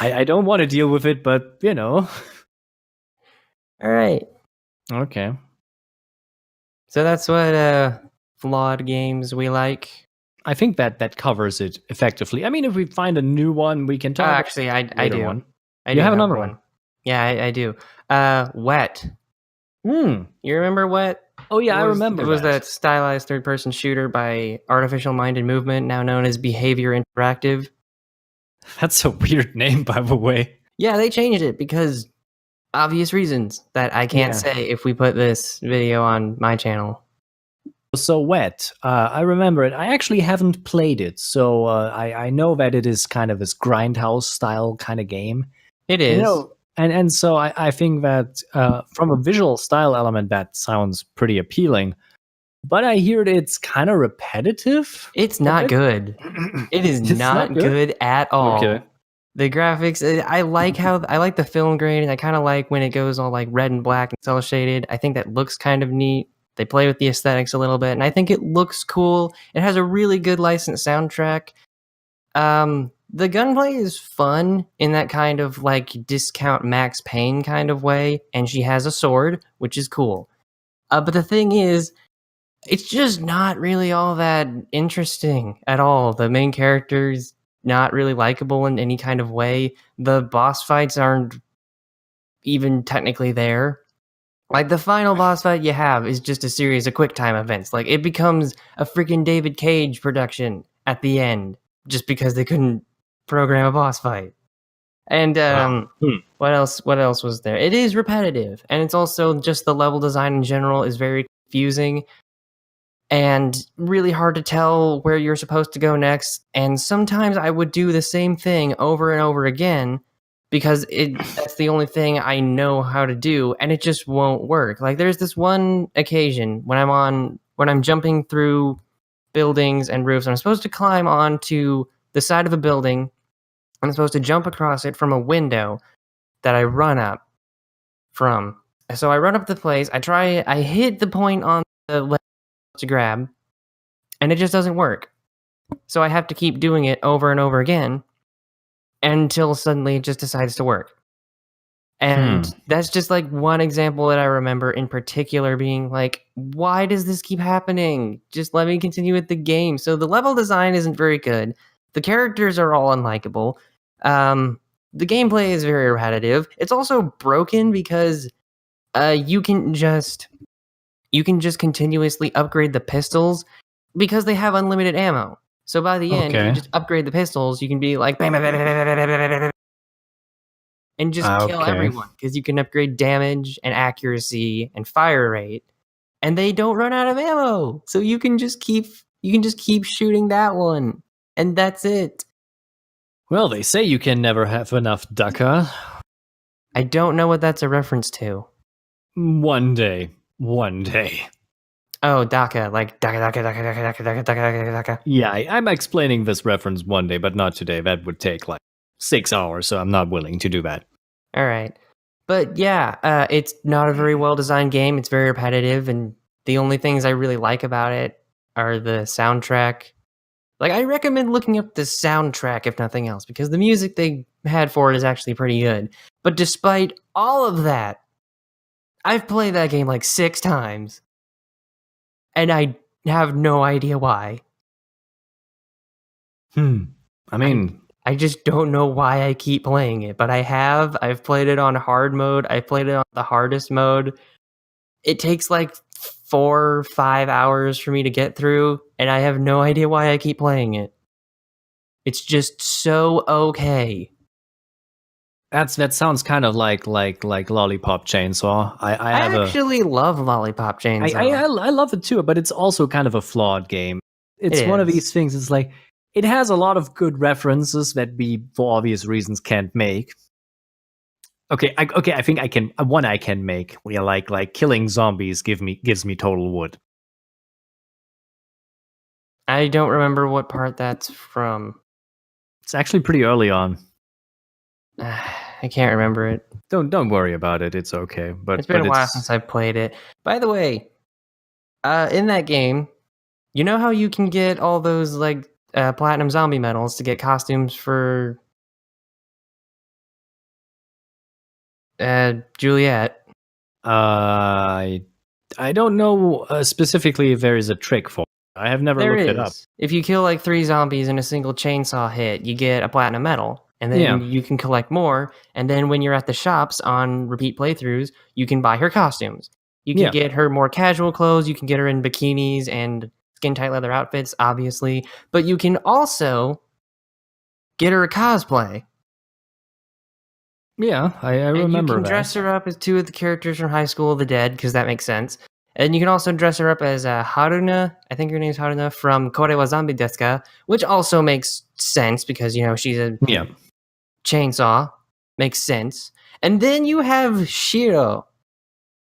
I don't want to deal with it, but, All right. Okay. So that's what flawed games we like. I think that covers it effectively. I mean, if we find a new one, we can talk. Actually, I do. One. I do have another one. Yeah, I do. Wet. You remember Wet? Oh yeah, I remember. It was that stylized third-person shooter by Artificial Minded Movement, now known as Behavior Interactive. That's a weird name, by the way. Yeah, they changed it because obvious reasons that I can't say if we put this video on my channel. So Wet, I remember it. I actually haven't played it, so I know that it is kind of this grindhouse style kind of game. It is. And so I think that from a visual style element, that sounds pretty appealing. But I hear it's kind of repetitive. It's not good. It is not good at all. Okay. The graphics, I like the film grain, and I kind of like when it goes all like red and black and cel shaded. I think that looks kind of neat. They play with the aesthetics a little bit, and I think it looks cool. It has a really good licensed soundtrack. The gunplay is fun in that kind of like discount Max Payne kind of way, and she has a sword, which is cool. But the thing is, it's just not really all that interesting at all. The main character's not really likable in any kind of way. The boss fights aren't even technically there. Like, the final boss fight you have is just a series of quick time events. Like, it becomes a freaking David Cage production at the end just because they couldn't program a boss fight. And Wow. what else was there? It is repetitive, and it's also just the level design in general is very confusing and really hard to tell where you're supposed to go next. And sometimes I would do the same thing over and over again because that's the only thing I know how to do, and it just won't work. Like, there's this one occasion when I'm jumping through buildings and roofs, and I'm supposed to climb onto the side of a building. I'm supposed to jump across it from a window that I run up from. So I run up the place. I hit the point on the left to grab, and it just doesn't work. So I have to keep doing it over and over again until suddenly it just decides to work. And that's just like one example that I remember in particular being like, why does this keep happening? Just let me continue with the game. So the level design isn't very good. The characters are all unlikable. The gameplay is very repetitive. It's also broken because you can just continuously upgrade the pistols because they have unlimited ammo. So by the end, if you just upgrade the pistols, you can be like bam, bam, bam, bam, bam, bam, bam, bam, and just kill everyone because you can upgrade damage and accuracy and fire rate, and they don't run out of ammo. So you can just keep shooting that one, and that's it. Well, they say you can never have enough Daka. I don't know what that's a reference to. One day. Oh, Daka, like Daka. Yeah, I'm explaining this reference one day, but not today. That would take like 6 hours, so I'm not willing to do that. All right. But yeah, it's not a very well-designed game. It's very repetitive, and the only things I really like about it are the soundtrack. Like, I recommend looking up the soundtrack, if nothing else, because the music they had for it is actually pretty good. But despite all of that, I've played that game like 6 times, and I have no idea why. I mean, I just don't know why I keep playing it, but I've played it on hard mode. I've played it on the hardest mode. It takes like 4 or 5 hours for me to get through, and I have no idea why I keep playing it. It's just so okay. that sounds kind of like Lollipop Chainsaw. I actually love Lollipop Chainsaw. I love it too, but it's also kind of a flawed game. It's one of these things. It's like it has a lot of good references that we, for obvious reasons, can't make. Okay, I think I can. One I can make. Where like killing zombies gives me total wood. I don't remember what part that's from. It's actually pretty early on. I can't remember it. Don't worry about it. It's okay. But it's been a while since I played it. By the way, in that game, you know how you can get all those like platinum zombie medals to get costumes for Juliet? I don't know specifically if there is a trick for it. I have never looked it up. If you kill like 3 zombies in a single chainsaw hit, you get a platinum medal. And then you can collect more. And then when you're at the shops on repeat playthroughs, you can buy her costumes. You can get her more casual clothes. You can get her in bikinis and skin-tight leather outfits, obviously. But you can also get her a cosplay. Yeah, I remember that. You can dress her up as 2 of the characters from High School of the Dead, because that makes sense. And you can also dress her up as Haruna, I think her name's Haruna, from Kore wa Zombie desu ka, which also makes sense because, she's a chainsaw. Makes sense. And then you have Shiro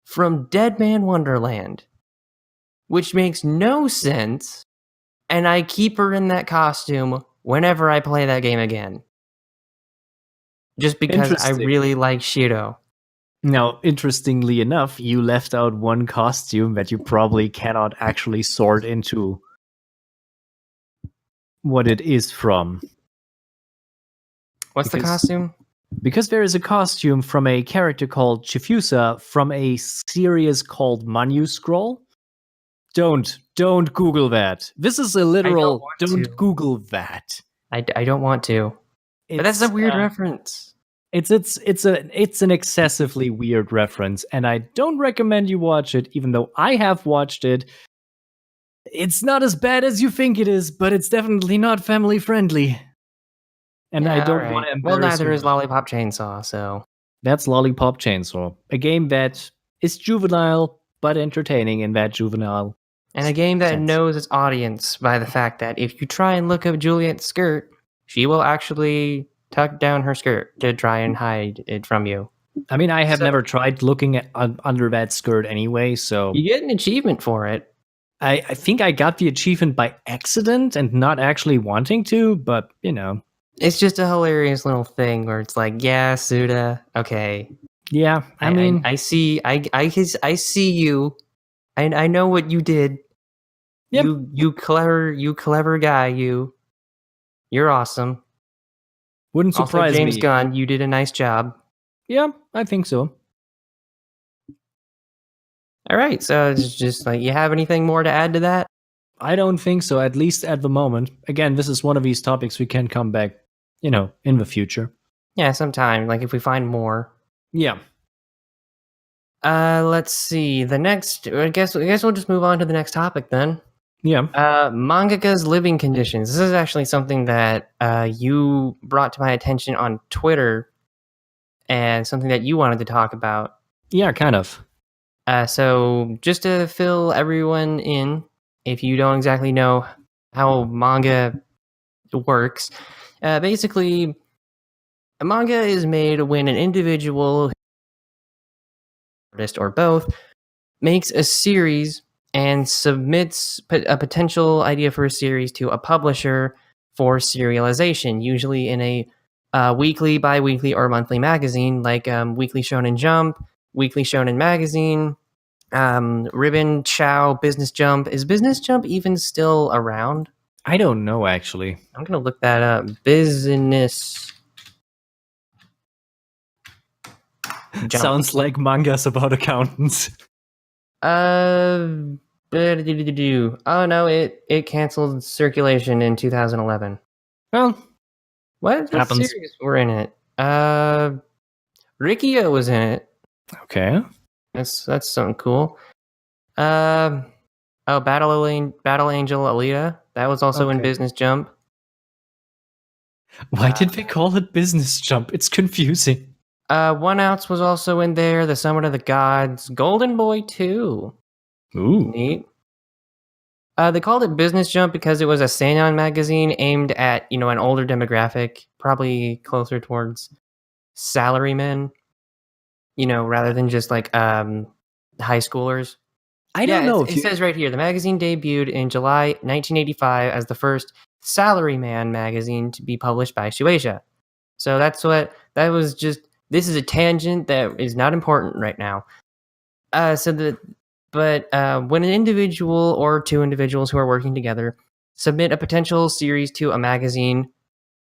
from Dead Man Wonderland, which makes no sense, and I keep her in that costume whenever I play that game again. Just because I really like Shiro. Now, interestingly enough, you left out one costume that you probably cannot actually sort into what it is from. What's the costume? Because there is a costume from a character called Chifusa from a series called Manu Scroll. Don't Google that. This is a literal don't Google that. I don't want to. But that's a weird reference. It's an excessively weird reference, and I don't recommend you watch it, even though I have watched it. It's not as bad as you think it is, but it's definitely not family friendly. And I don't want to embarrass. Well, neither is Lollipop Chainsaw, so that's Lollipop Chainsaw, a game that is juvenile but entertaining in that juvenile. And a game that knows its audience by the fact that if you try and look up Juliet's skirt, she will actually tuck down her skirt to try and hide it from you. I mean, I have never tried looking at under that skirt anyway, so you get an achievement for it. I think I got the achievement by accident and not actually wanting to, but you know. It's just a hilarious little thing where it's like, yeah, Suda, okay. Yeah, I mean, I see you. I know what you did. Yep. You clever guy. You're awesome. Wouldn't surprise also, James me. Gunn, you did a nice job. Yeah, I think so. All right, so it's just like, you have anything more to add to that? I don't think so, at least at the moment. Again, this is one of these topics we can come back, in the future. Yeah, sometime, like if we find more. Yeah. Let's see. The next, I guess we'll just move on to the next topic then. Yeah. Mangaka's living conditions. This is actually something that you brought to my attention on Twitter, and something that you wanted to talk about. Yeah, kind of. So just to fill everyone in, if you don't exactly know how manga works, basically, a manga is made when an individual, artist or both, makes a series and submits a potential idea for a series to a publisher for serialization, usually in a weekly, bi-weekly, or monthly magazine like Weekly Shonen Jump, Weekly Shonen Magazine, Ribbon, Chow, Business Jump. Is Business Jump even still around? I don't know, actually. I'm going to look that up. Business Jump. Sounds like mangas about accountants. Oh no, it canceled circulation in 2011. Well, what series were in it? Rikio was in it. Okay, that's something cool. Battle Angel Alita, that was also in Business Jump. Why did they call it Business Jump? It's confusing. One Ounce was also in there. The Summit of the Gods, Golden Boy 2. Ooh, neat. They called it Business Jump because it was a seinen magazine aimed at an older demographic, probably closer towards salarymen, rather than just like high schoolers. I don't know. It says right here, the magazine debuted in July 1985 as the first salaryman magazine to be published by Shueisha. So this is a tangent that is not important right now. But when an individual or two individuals who are working together submit a potential series to a magazine,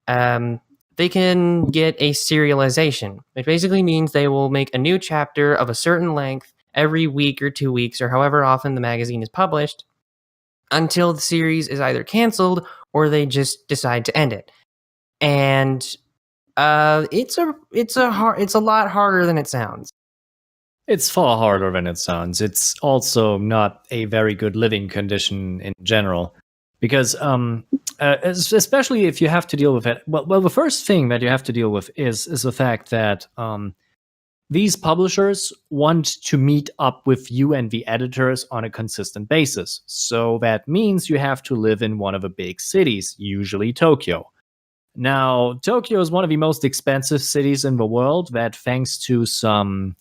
they can get a serialization, which basically means they will make a new chapter of a certain length every week or 2 weeks or however often the magazine is published, until the series is either canceled or they just decide to end it. And it's a lot harder than it sounds. It's far harder than it sounds. It's also not a very good living condition in general, because especially if you have to deal with it. Well, the first thing that you have to deal with is the fact that these publishers want to meet up with you and the editors on a consistent basis. So that means you have to live in one of the big cities, usually Tokyo. Now, Tokyo is one of the most expensive cities in the world, that thanks to some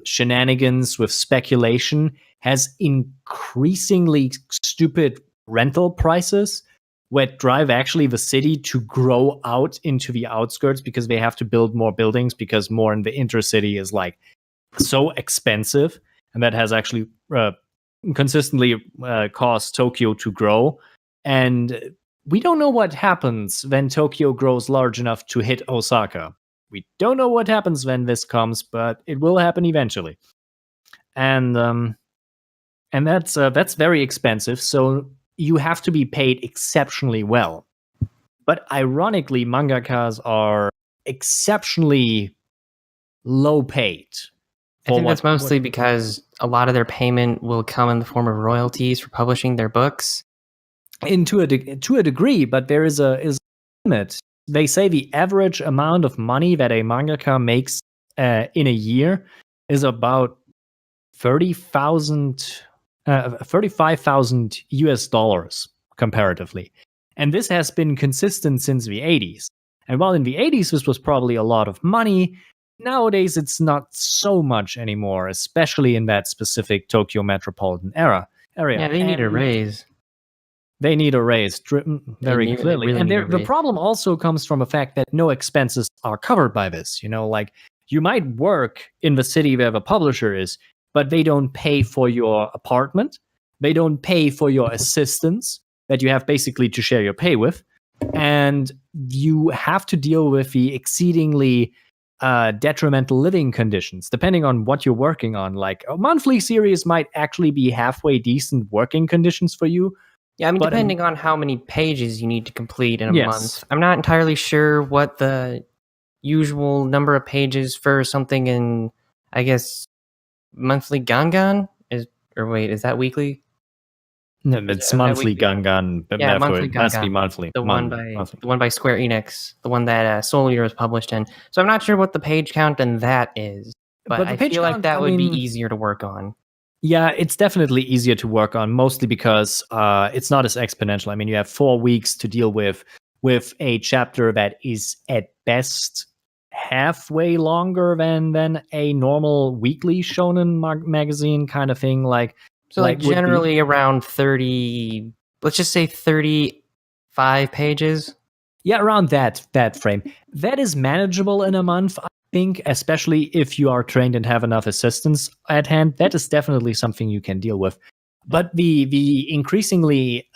shenanigans with speculation has increasingly stupid rental prices that drive actually the city to grow out into the outskirts, because they have to build more buildings, because more in the intercity is like so expensive, and that has actually consistently caused Tokyo to grow. And we don't know what happens when Tokyo grows large enough to hit Osaka. We don't know what happens when this comes, but it will happen eventually. And and that's very expensive. So you have to be paid exceptionally well. But ironically, mangakas are exceptionally low paid I for think that's what mostly because a lot of their payment will come in the form of royalties for publishing their books. to a degree, but there is a limit. They say the average amount of money that a mangaka makes in a year is about 35,000 US dollars comparatively. And this has been consistent since the 80s. And while in the 80s this was probably a lot of money, nowadays it's not so much anymore, especially in that specific Tokyo metropolitan area. Yeah, they need a And raise. they need a raise, very They clearly. really And need a the raise. problem also comes from the fact that no expenses are covered by this. Like you might work in the city where the publisher is, but they don't pay for your apartment. They don't pay for your assistants that you have basically to share your pay with. And you have to deal with the exceedingly detrimental living conditions, depending on what you're working on. Like a monthly series might actually be halfway decent working conditions for you. Yeah, I mean, But depending on how many pages you need to complete in a Yes. month. I'm not entirely sure what the usual number of pages for something in, I guess, monthly Gangan is. Or wait, is that weekly? No, it's Is that monthly weekly? Gungan, but Yeah, therefore monthly it has to be Gangan. monthly. The Monthly. one by Square Enix, the one that Soul Eater was published in. So I'm not sure what the page count in that is, but the I page feel like count, that I would be mean, easier to work on. Yeah, it's definitely easier to work on, mostly because it's not as exponential. I mean, you have 4 weeks to deal with a chapter that is at best halfway longer than a normal weekly shonen magazine kind of thing. So like would be. generally around 30, let's just say 35 pages. Yeah, around that frame. That is manageable in a month, I think, especially if you are trained and have enough assistance at hand. That is definitely something you can deal with. But the increasingly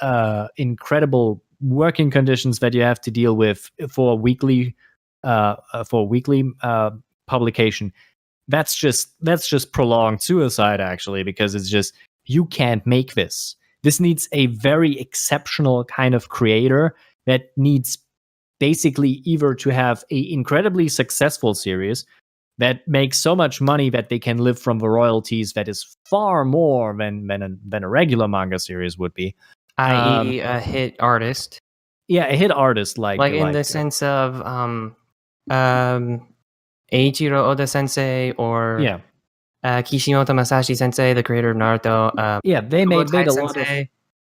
incredible working conditions that you have to deal with for weekly publication, that's just prolonged suicide, actually, because it's just you can't make this. This needs a very exceptional kind of creator that needs basically either to have a incredibly successful series that makes so much money that they can live from the royalties that is far more than a regular manga series would be, i.e. a hit artist. Yeah, a hit artist like in the sense of Eiichiro Oda sensei or yeah Kishimoto Masashi sensei, the creator of Naruto. they made Kubotai a lot of sensei.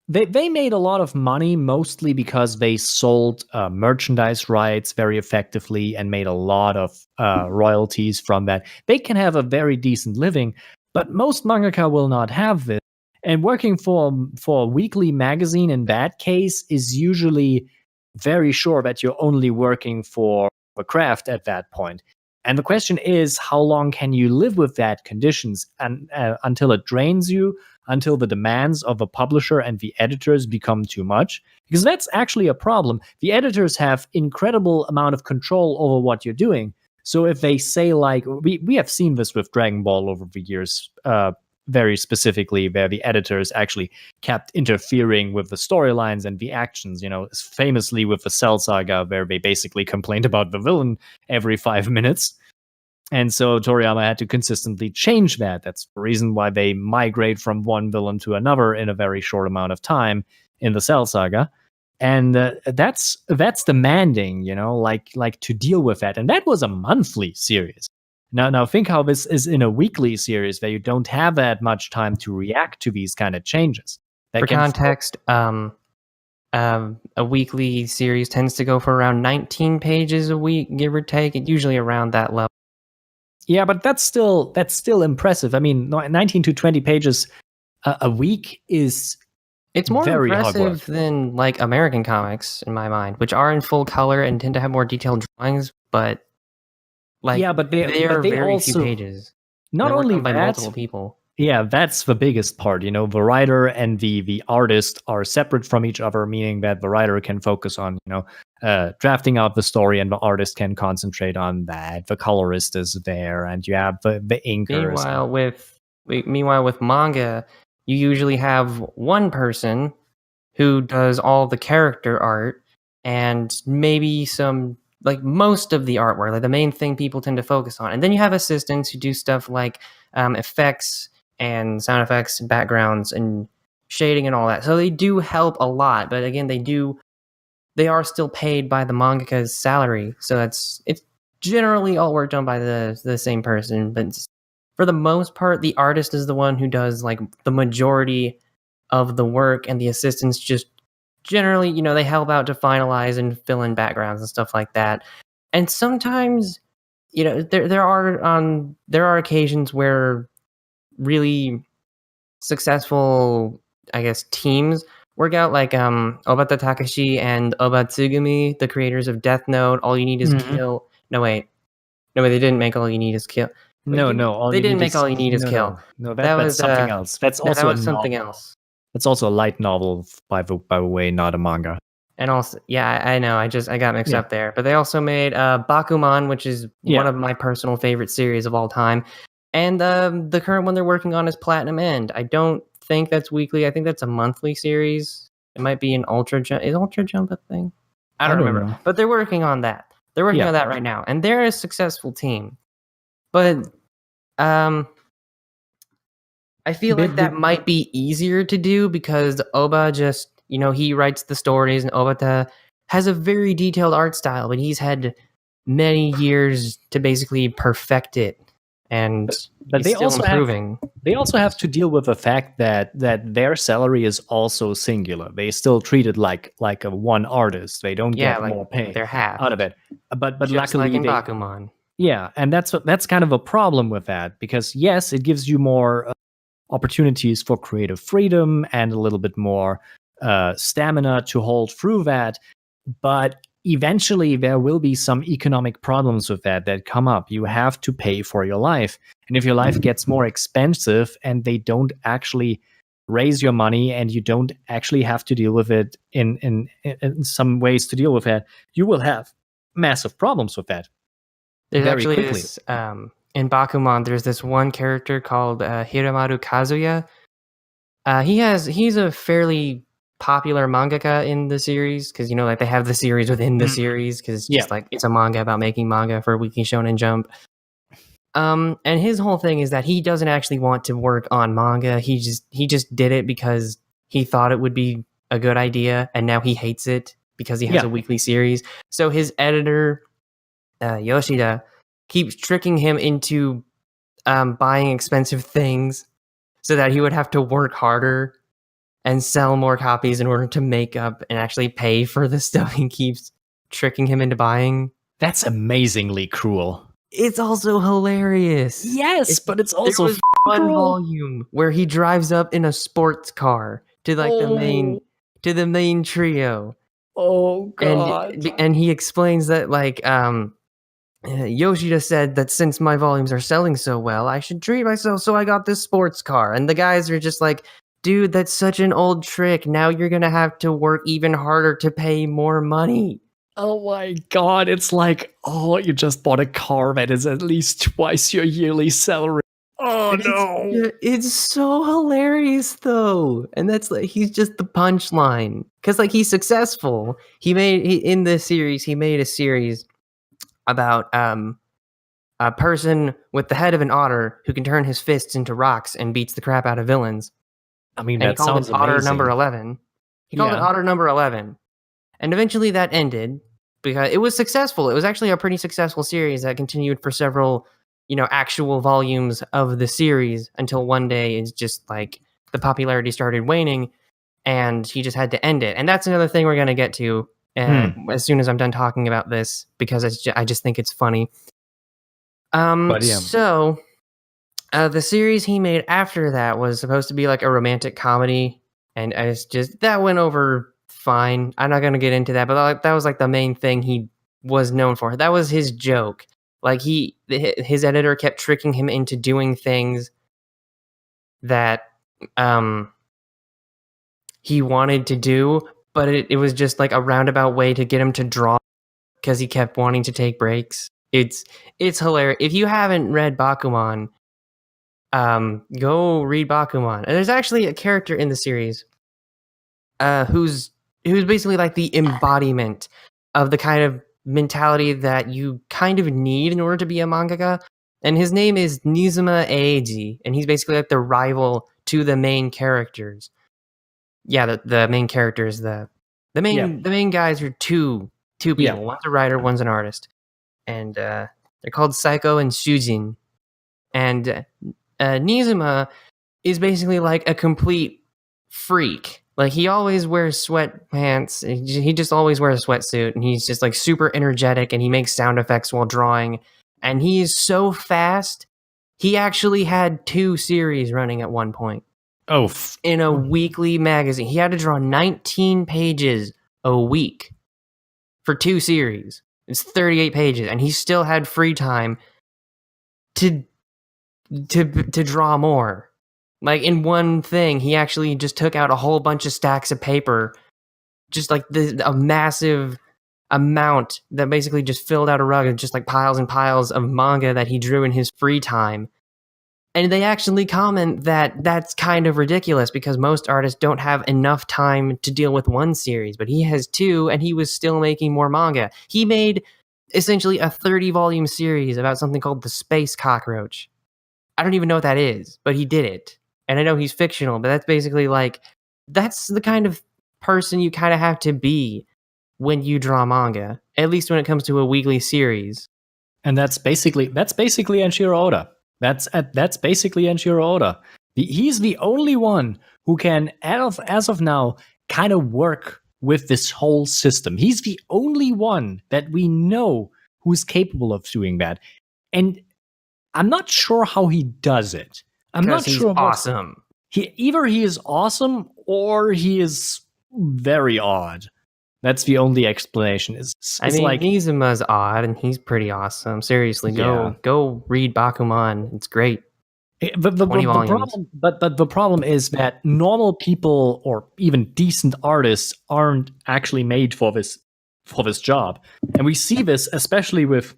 they made a lot of money, mostly because they sold merchandise rights very effectively and made a lot of royalties from that. They can have a very decent living, but most mangaka will not have this. And working for a weekly magazine in that case is usually very sure that you're only working for the craft at that point. And the question is, how long can you live with that conditions and until it drains you, until the demands of a publisher and the editors become too much? Because that's actually a problem. The editors have incredible amount of control over what you're doing. So if they say, like, we have seen this with Dragon Ball over the years, very specifically, where the editors actually kept interfering with the storylines and the actions, famously with the Cell Saga, where they basically complained about the villain every 5 minutes. And so Toriyama had to consistently change that. That's the reason why they migrate from one villain to another in a very short amount of time in the Cell Saga. And that's demanding, like to deal with that. And that was a monthly series. Now think how this is in a weekly series where you don't have that much time to react to these kind of changes. For context, a weekly series tends to go for around 19 pages a week, give or take. It's usually around that level. Yeah, but that's still impressive. I mean, 19 to 20 pages a week is it's more very impressive than like American comics in my mind, which are in full color and tend to have more detailed drawings. But but they are very also, few pages. Not only by that, multiple people. Yeah, that's the biggest part. The writer and the artist are separate from each other, meaning that the writer can focus on, drafting out the story, and the artist can concentrate on that. The colorist is there, and you have the inkers. Meanwhile, with manga, you usually have one person who does all the character art and maybe some like most of the artwork, like the main thing people tend to focus on. And then you have assistants who do stuff like effects and sound effects and backgrounds and shading and all that. So they do help a lot, but again, they are still paid by the mangaka's salary. So it's generally all work done by the same person, but for the most part, the artist is the one who does like the majority of the work, and the assistants just generally, they help out to finalize and fill in backgrounds and stuff like that. And sometimes, there are occasions where really successful, I guess, teams work out, like Obata Takashi and Oba Tsugumi, the creators of Death Note. All You Need Is Mhm. Kill. No wait, they didn't make All You Need Is Kill. Wait, No, no. All they you didn't need make is All You Need Is no, Kill. no, no. That That's was something else. That's that also a was something novel. else. That's also a light novel, by the way, not a manga. And also, yeah, I know. I got mixed Yeah. up there. But they also made Bakuman, which is one Yeah. of my personal favorite series of all time. And the current one they're working on is Platinum End. I don't think that's weekly. I think that's a monthly series. It might be an Ultra Jump. Is Ultra Jump a thing? I don't remember. know. But they're working on that. They're working Yeah. on that right now, and they're a successful team. But I feel like that might be easier to do because Oba just, he writes the stories, and Obata has a very detailed art style, but he's had many years to basically perfect it, and But he's they still also improving. have to deal with the fact that their salary is also singular. They still treat it like a one artist. They don't Yeah, get like more pay they're half, out of it. But just luckily like in they Bakuman. yeah, and that's kind of a problem with that because yes, it gives you more opportunities for creative freedom and a little bit more stamina to hold through that. But eventually, there will be some economic problems with that come up. You have to pay for your life. And if your life gets more expensive and they don't actually raise your money and you don't actually have to deal with it in some ways to deal with that, you will have massive problems with that There's very actually quickly. this in Bakuman. There's this one character called Hiramaru Kazuya. He's a fairly popular mangaka in the series because like they have the series within the series because Yeah. just like it's a manga about making manga for Weekly Shonen Jump. And his whole thing is that he doesn't actually want to work on manga. He just did it because he thought it would be a good idea, and now he hates it because he has Yeah. a weekly series. So his editor Yoshida keeps tricking him into buying expensive things so that he would have to work harder and sell more copies in order to make up and actually pay for the stuff he keeps tricking him into buying. That's amazingly cruel. It's also hilarious. Yes, but it's also there was one cruel. volume where he drives up in a sports car to like the main trio. Oh god. And he explains that like Yoshida said that since my volumes are selling so well, I should treat myself, so I got this sports car. And the guys are just like, dude, that's such an old trick. Now you're going to have to work even harder to pay more money. Oh my god, it's like, oh, you just bought a car that is at least twice your yearly salary. Oh no. It's so hilarious though. And that's like he's just the punchline. Cuz like he's successful. In this series, he made a series about a person with the head of an otter who can turn his fists into rocks and beats the crap out of villains. I mean, And that sounds it Otter amazing. number 11. He called it Otter number 11. And eventually that ended because it was successful. It was actually a pretty successful series that continued for several, actual volumes of the series until one day it's just like the popularity started waning and he just had to end it. And that's another thing we're going to get to as soon as I'm done talking about this because I just think it's funny. So the series he made after that was supposed to be like a romantic comedy, and it's just that went over fine. I'm not gonna get into that, but that was like the main thing he was known for. That was his joke. Like his editor kept tricking him into doing things that he wanted to do, but it was just like a roundabout way to get him to draw because he kept wanting to take breaks. It's hilarious. If you haven't read Bakuman, Go read Bakuman. And there's actually a character in the series who's basically like the embodiment of the kind of mentality that you kind of need in order to be a mangaka. And his name is Nizuma Eiji, and he's basically like the rival to the main characters. Yeah, the main characters, the main guys are two people. Yeah. One's a writer, one's an artist, and they're called Psycho and Shujin. And Nizuma is basically like a complete freak. Like he always wears sweatpants. He just always wears a sweatsuit, and he's just like super energetic, and he makes sound effects while drawing. And he is so fast. He actually had 2 series running at one point Oh, in a weekly magazine. He had to draw 19 pages a week for 2 series. It's 38 pages, and he still had free time to draw more. Like in one thing, he actually just took out a whole bunch of stacks of paper, just like a massive amount that basically just filled out a rug of just like piles and piles of manga that he drew in his free time. And they actually comment that that's kind of ridiculous because most artists don't have enough time to deal with one series, but he has 2, and he was still making more manga. He made essentially a 30-volume series about something called the Space Cockroach. I don't even know what that is, but he did it. And I know he's fictional, but that's basically like, that's the kind of person you kind of have to be when you draw manga, at least when it comes to a weekly series. and that's basically Enshiro Oda. That's basically Enshiro Oda. He's the only one who can, as of now, kind of work with this whole system. He's the only one that we know who's capable of doing that. And I'm not sure how he does it. I'm not Because he's sure. awesome. Either he is awesome or he is very odd. That's the only explanation. I mean, like, Nizuma's odd, and he's pretty awesome. Seriously, go read Bakuman. It's great. The problem is that normal people or even decent artists aren't actually made for this job, and we see this especially with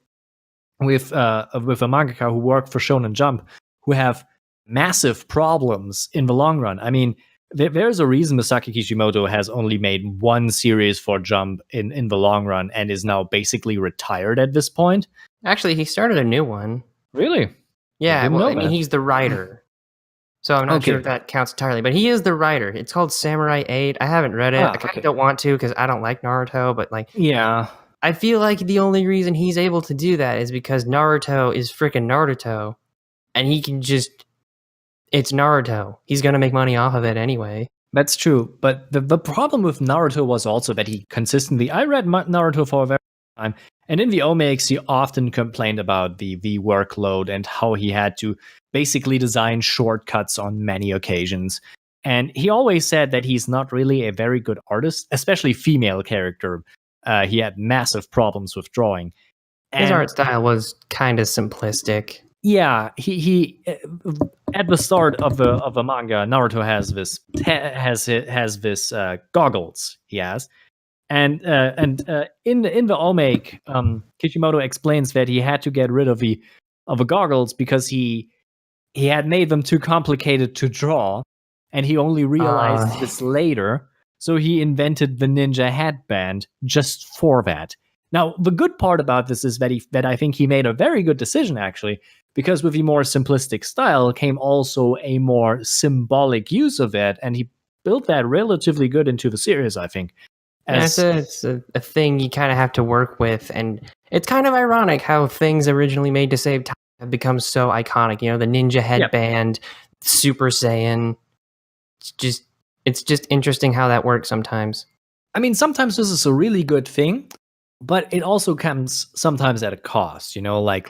a mangaka who worked for Shonen Jump, who have massive problems in the long run. I mean, there's a reason Masaki Kishimoto has only made 1 series for Jump in the long run and is now basically retired at this point. Actually, he started a new one. Really? Yeah, well, I mean, he's the writer. So I'm not sure if that counts entirely, but he is the writer. It's called Samurai 8. I haven't read it. I kind of don't want to because I don't like Naruto, but like, yeah. I feel like the only reason he's able to do that is because Naruto is freaking Naruto, and he can just, it's Naruto. He's going to make money off of it anyway. That's true, but the problem with Naruto was also that he consistently, I read Naruto for a very long time, and in the Omex he often complained about the workload and how he had to basically design shortcuts on many occasions. And he always said that he's not really a very good artist, especially female character. He had massive problems with drawing. His art style was kind of simplistic. Yeah, he at the start of a manga, Naruto has this goggles he has, and in the Omake, Kishimoto explains that he had to get rid of the goggles because he had made them too complicated to draw, and he only realized this later. So he invented the ninja headband just for that. Now, the good part about this is that I think he made a very good decision, actually, because with the more simplistic style came also a more symbolic use of it, and he built that relatively good into the series, I think. It's a thing you kind of have to work with, and it's kind of ironic how things originally made to save time have become so iconic. You know, the ninja headband, Super Saiyan. It's just interesting how that works sometimes. I mean, sometimes this is a really good thing, but it also comes sometimes at a cost, you know, like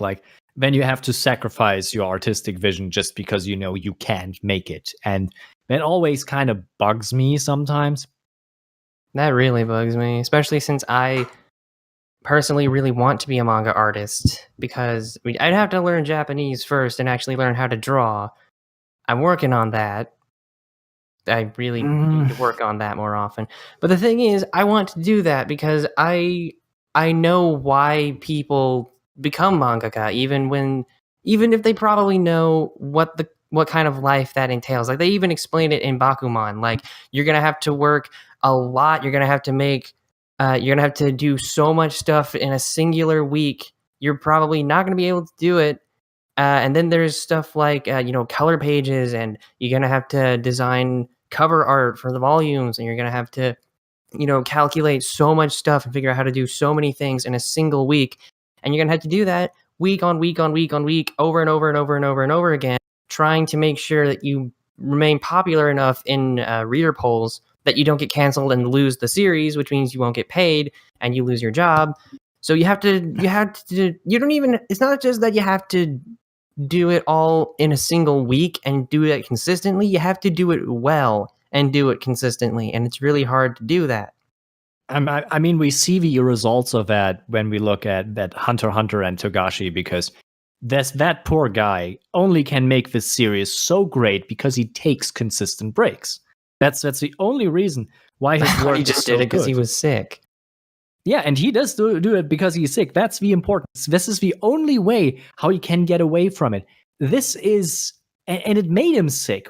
then you have to sacrifice your artistic vision just because you know you can't make it. And that always kind of bugs me sometimes. That really bugs me, especially since I personally really want to be a manga artist, because I'd have to learn Japanese first and actually learn how to draw. I'm working on that. I really need to work on that more often. But the thing is, I want to do that because I know why people become mangaka, even if they probably know what what kind of life that entails. Like they even explain it in Bakuman. Like you're gonna have to work a lot. You're gonna have to you're gonna have to do so much stuff in a singular week. You're probably not gonna be able to do it. And then there's stuff like color pages, and you're gonna have to design cover art for the volumes, and you're gonna have to calculate so much stuff and figure out how to do so many things in a single week. And you're going to have to do that week on week on week on week over and over and over and over and over again, trying to make sure that you remain popular enough in reader polls that you don't get canceled and lose the series, which means you won't get paid and you lose your job. So you don't even, it's not just that you have to do it all in a single week and do it consistently. You have to do it well and do it consistently, and it's really hard to do that. I mean, we see the results of that when we look at that Hunter x Hunter and Togashi, because that poor guy only can make this series so great because he takes consistent breaks. That's the only reason why his work he just did it because he was sick. Yeah, and he does do it because he's sick. That's the importance. This is the only way how he can get away from it. This is, and it made him sick.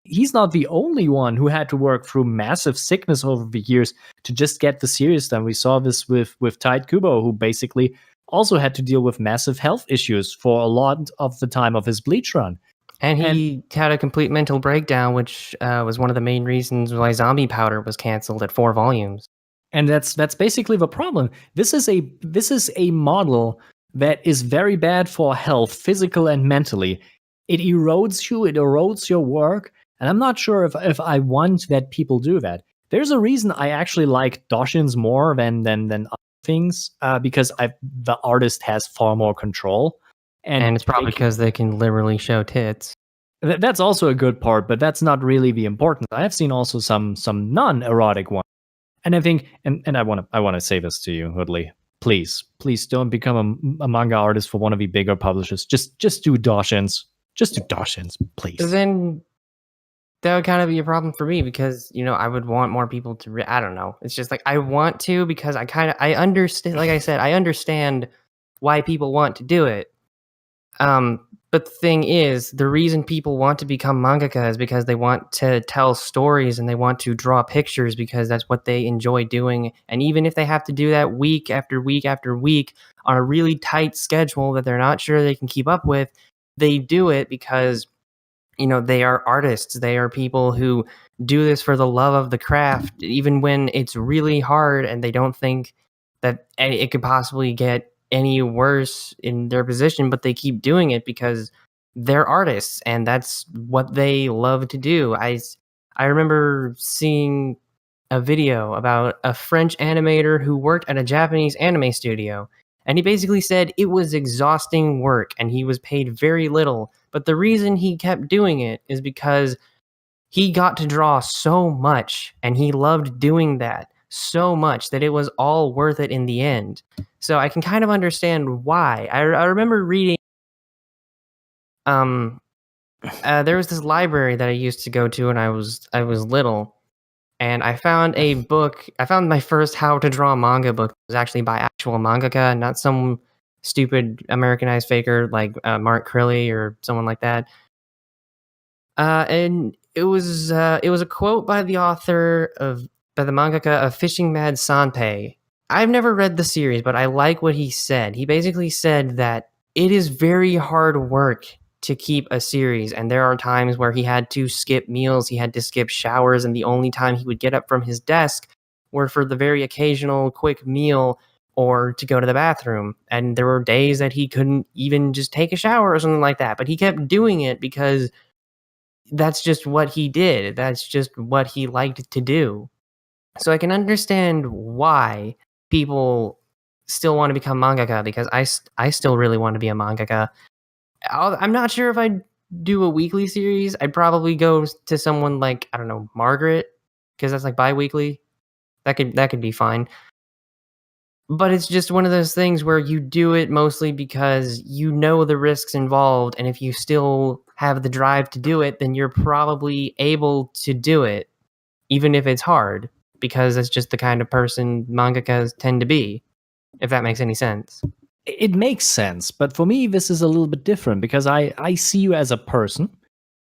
He's not the only one who had to work through massive sickness over the years to just get the series done. We saw this with Tide Kubo, who basically also had to deal with massive health issues for a lot of the time of his Bleach run. And he had a complete mental breakdown, which was one of the main reasons why Zombie Powder was canceled at 4 volumes. And that's basically the problem. This is a model that is very bad for health, physical and mentally. It erodes you, it erodes your work, and I'm not sure if I want that people do that. There's a reason I actually like Doshins more than other things, because the artist has far more control. And it's probably because they can literally show tits. That's also a good part, but that's not really the important. I have seen also some non-erotic ones. And I think, and I want to say this to you, Hoodlie. Please don't become a manga artist for one of the bigger publishers. Just do Doshins. Just do Doshins, please. Then that would kind of be a problem for me, because I would want more people to. I don't know. It's just like I want to, because I understand. Like I said, I understand why people want to do it. But the thing is, the reason people want to become mangaka is because they want to tell stories and they want to draw pictures, because that's what they enjoy doing. And even if they have to do that week after week after week on a really tight schedule that they're not sure they can keep up with, they do it because, they are artists. They are people who do this for the love of the craft, even when it's really hard and they don't think that it could possibly get any worse in their position, but they keep doing it because they're artists and that's what they love to do. I remember seeing a video about a French animator who worked at a Japanese anime studio, and he basically said it was exhausting work and he was paid very little, but the reason he kept doing it is because he got to draw so much and he loved doing that so much that it was all worth it in the end. So I can kind of understand why. I remember reading there was this library that I used to go to when I was little, and I found a book. I found my first how to draw manga book. It was actually by actual mangaka, not some stupid Americanized faker like Mark Crilly or someone like that. And it was a quote by the mangaka of Fishing Mad Sanpei. I've never read the series, but I like what he said. He basically said that it is very hard work to keep a series, and there are times where he had to skip meals, he had to skip showers, and the only time he would get up from his desk were for the very occasional quick meal or to go to the bathroom. And there were days that he couldn't even just take a shower or something like that, but he kept doing it because that's just what he did. That's just what he liked to do. So I can understand why people still want to become mangaka, because I still really want to be a mangaka. I'm not sure if I'd do a weekly series. I'd probably go to someone like, I don't know, Margaret, because that's like bi-weekly. That could be fine. But it's just one of those things where you do it mostly because you know the risks involved, and if you still have the drive to do it, then you're probably able to do it, even if it's hard, because that's just the kind of person mangakas tend to be, if that makes any sense. It makes sense, but for me, this is a little bit different because I see you as a person,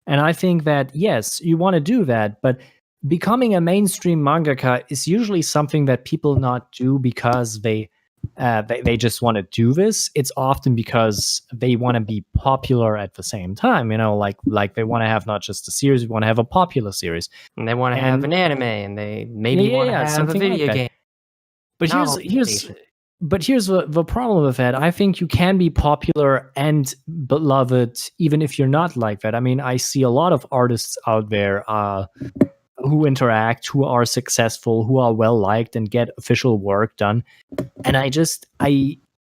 And I think that, yes, you want to do that, but becoming a mainstream mangaka is usually something that people not do because they just want to do this. It's often because they want to be popular at the same time. Like they want to have not just a series, they want to have a popular series, And they want to have and an anime, and they yeah, maybe yeah, want to yeah, have a something like video that. game But here's novel here's adaptation. but here's the problem with that. I think you can be popular and beloved even if you're not like that. I mean, I see a lot of artists out there who interact, who are successful, who are well liked, and get official work done. And I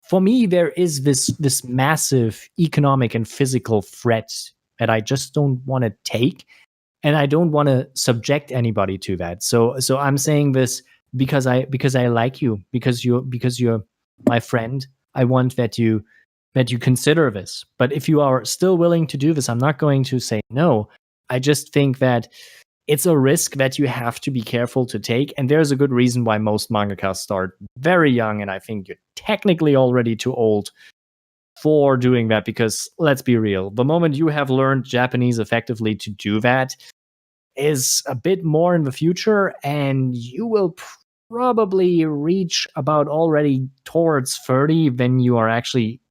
for me, there is this massive economic and physical threat that I just don't want to take, and I don't want to subject anybody to that. So I'm saying this because I like you, because you're my friend. I want that you consider this. But if you are still willing to do this, I'm not going to say no. I just think that it's a risk that you have to be careful to take, and there's a good reason why most mangakas start very young, and I think you're technically already too old for doing that, because let's be real, the moment you have learned Japanese effectively to do that is a bit more in the future, and you will probably reach about already towards 30 when you are actually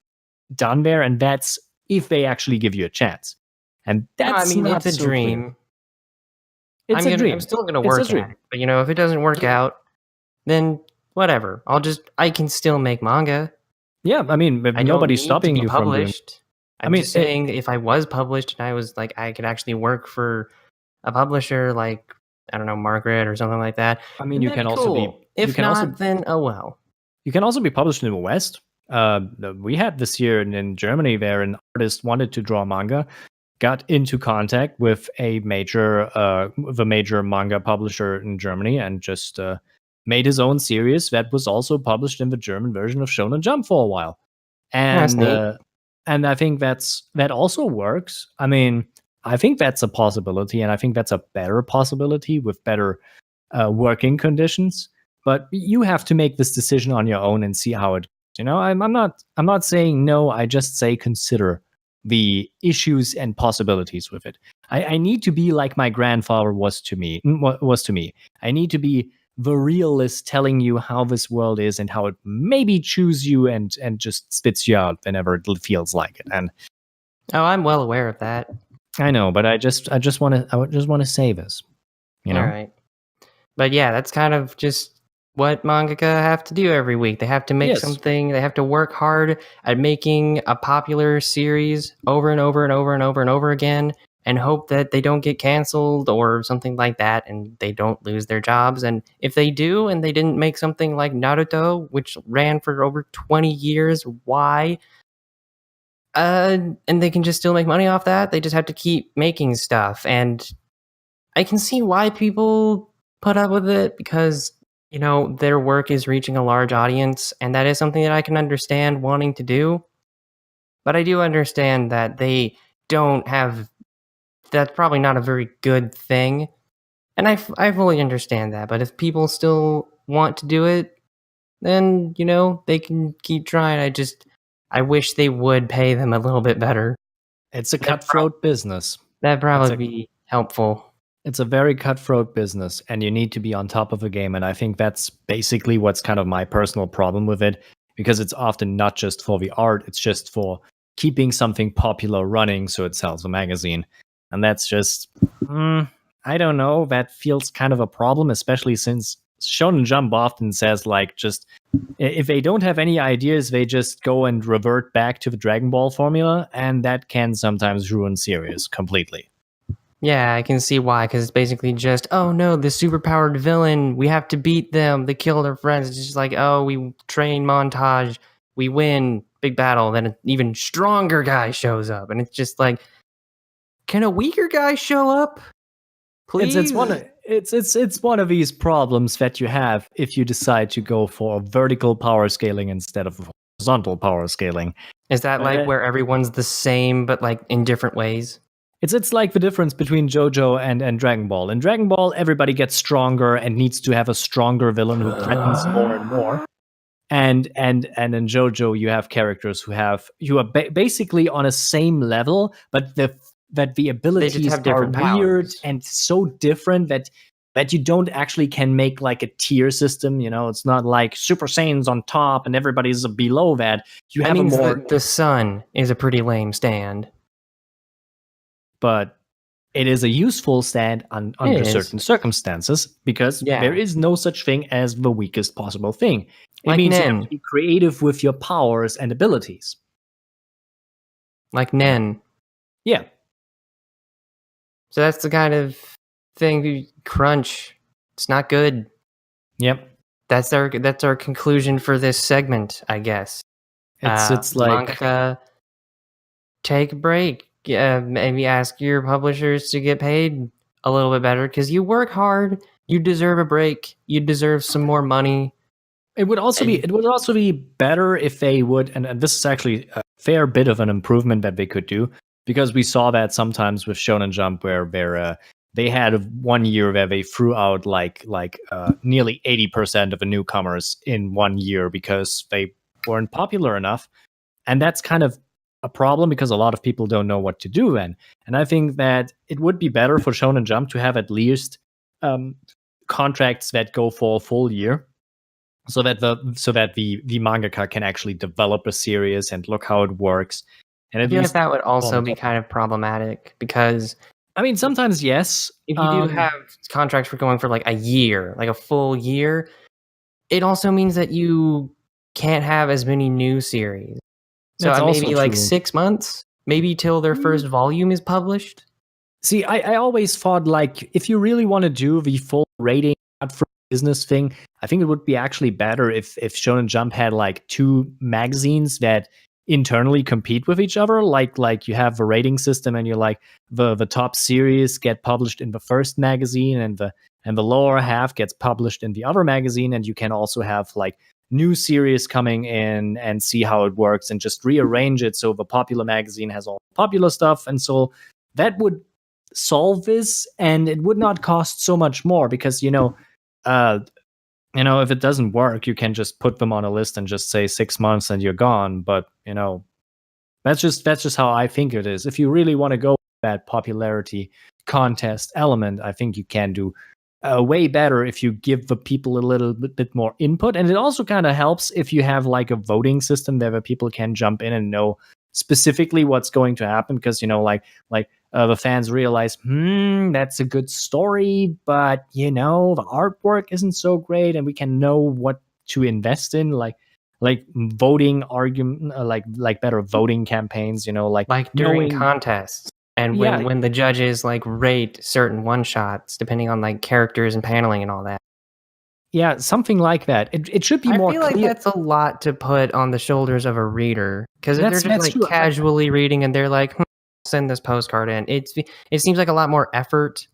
done there, and that's if they actually give you a chance, and No, I that's mean, it's not a so clear. dream. It's a I'm dream. still gonna It's a work at dream. it. But if it doesn't work out, then whatever. I can still make manga. Yeah, I mean, I don't nobody's need to stopping be you from doing. published. I I'm mean, just saying if I was published and I was like I could actually work for a publisher like I don't know, Margaret or something like that, then you that'd can be also be cool. If not, then oh well. you can also be published in the West. We had this year in Germany where an artist wanted to draw manga, got into contact with the major manga publisher in Germany, and just made his own series that was also published in the German version of Shonen Jump for a while. That's And neat. I think that also works. I mean, I think that's a possibility, and I think that's a better possibility with better working conditions. But you have to make this decision on your own and see how it. I'm not saying no. I just say consider the issues and possibilities with it. I need to be like my grandfather was to me. I need to be the realist telling you how this world is and how it maybe chews you and just spits you out whenever it feels like it. And Oh, I'm well aware of that. I know, but I just want to say this. All right. But yeah, that's kind of just what mangaka have to do every week. They have to make Yes. something. They have to work hard at making a popular series over and over and over and over and over again, and hope that they don't get canceled or something like that, and they don't lose their jobs. And if they do, and they didn't make something like Naruto, which ran for over 20 years, why? And they can just still make money off that. They just have to keep making stuff, and I can see why people put up with it because, their work is reaching a large audience, and that is something that I can understand wanting to do. But I do understand that they don't have, that's probably not a very good thing. And I fully understand that. But if people still want to do it, then, they can keep trying. I wish they would pay them a little bit better. It's a cutthroat business. That'd probably be helpful. It's a very cutthroat business, and you need to be on top of the game. And I think that's basically what's kind of my personal problem with it, because it's often not just for the art, it's just for keeping something popular running so it sells a magazine. And that's just, I don't know, that feels kind of a problem, especially since Shonen Jump often says, like, just if they don't have any ideas, they just go and revert back to the Dragon Ball formula, and that can sometimes ruin series completely. Yeah, I can see why, because it's basically just, oh no, the superpowered villain, we have to beat them, they killed our friends. It's just like, oh, we train montage, we win, big battle, then an even stronger guy shows up. And it's just like, can a weaker guy show up? Please? It's one of these problems that you have if you decide to go for vertical power scaling instead of horizontal power scaling. Is that like where everyone's the same, but like in different ways? It's like the difference between JoJo and Dragon Ball. In Dragon Ball, everybody gets stronger and needs to have a stronger villain who threatens more and more. And in JoJo, you have characters who are basically on a same level, but the abilities have are different weird powers. and so different that you don't actually can make like a tier system. It's not like Super Saiyans on top and everybody's below that. You That have a means more, the sun is a pretty lame stand. but it is a useful stand It under is. certain circumstances because there Yeah. is no such thing as the weakest possible thing. It Like means you have to Nen. be creative with your powers and abilities. Like Nen. Yeah. So that's the kind of thing. Crunch. It's not good. Yep. That's our conclusion for this segment, I guess. It's like, Manga, take a break. Maybe ask your publishers to get paid a little bit better because you work hard. You deserve a break. You deserve some more money. it would also be And better if they would, and this is actually a fair bit of an improvement that they could do, because we saw that sometimes with Shonen Jump where they had 1 year where they threw out nearly 80% of the newcomers in 1 year because they weren't popular enough. And that's kind of a problem because a lot of people don't know what to do then. And I think that it would be better for Shonen Jump to have at least contracts that go for a full year, so that the mangaka can actually develop a series and look how it works. And I at feel like least, that would also on be top. kind of problematic because I mean, sometimes yes. if you do have contracts for going for like a year, like a full year, it also means that you can't have as many new series. So That's also maybe like true. 6 months, maybe till their first volume is published. See, I always thought, like, if you really want to do the full rating not for business thing, I think it would be actually better if Shonen Jump had like two magazines that internally compete with each other. Like you have the rating system, and you're like the top series get published in the first magazine, and the lower half gets published in the other magazine, and you can also have like new series coming in and see how it works and just rearrange it so the popular magazine has all the popular stuff. And so that would solve this, and it would not cost so much more because if it doesn't work, you can just put them on a list and just say 6 months and you're gone. But that's just how I think it is. If you really want to go with that popularity contest element, I think you can do way better if you give the people a little bit more input. And it also kind of helps if you have like a voting system there where people can jump in and know specifically what's going to happen, because the fans realize, that's a good story, but the artwork isn't so great, and we can know what to invest in, like voting argument, like better voting campaigns, Like during knowing. contests and Yeah, when the judges like rate certain one shots depending on like characters and paneling and all that. yeah, something like that. It should be I more feel like clear. that's a lot to put on the shoulders of a reader because if they're just That's like true. casually reading and they're like, send this postcard in, it seems like a lot more effort.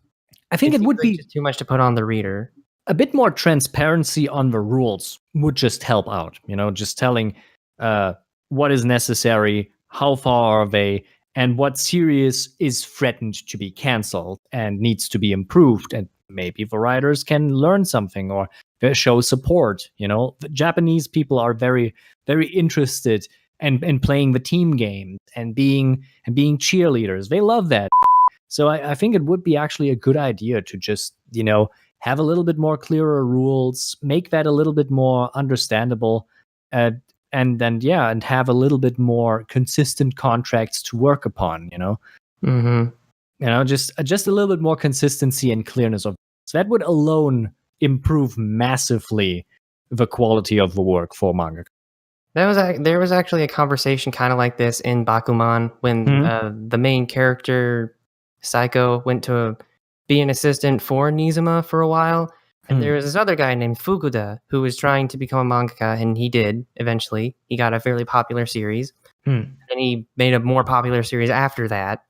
I think It it seems would like be just too much to put on the reader. a bit more transparency on the rules would just help out. Just telling what is necessary, how far are they, and what series is threatened to be canceled and needs to be improved. And maybe the writers can learn something or show support. The Japanese people are very, very interested in playing the team game and being cheerleaders. They love that. So I think it would be actually a good idea to just, have a little bit more clearer rules, make that a little bit more understandable, and then and have a little bit more consistent contracts to work upon. Mm-hmm. Just a little bit more consistency and clearness of. So that would alone improve massively the quality of the work for manga. There was actually a conversation kind of like this in Bakuman when the main character Psycho went to be an assistant for Nizuma for a while, and there was this other guy named Fukuda who was trying to become a mangaka, and he did eventually. He got a fairly popular series, and he made a more popular series after that.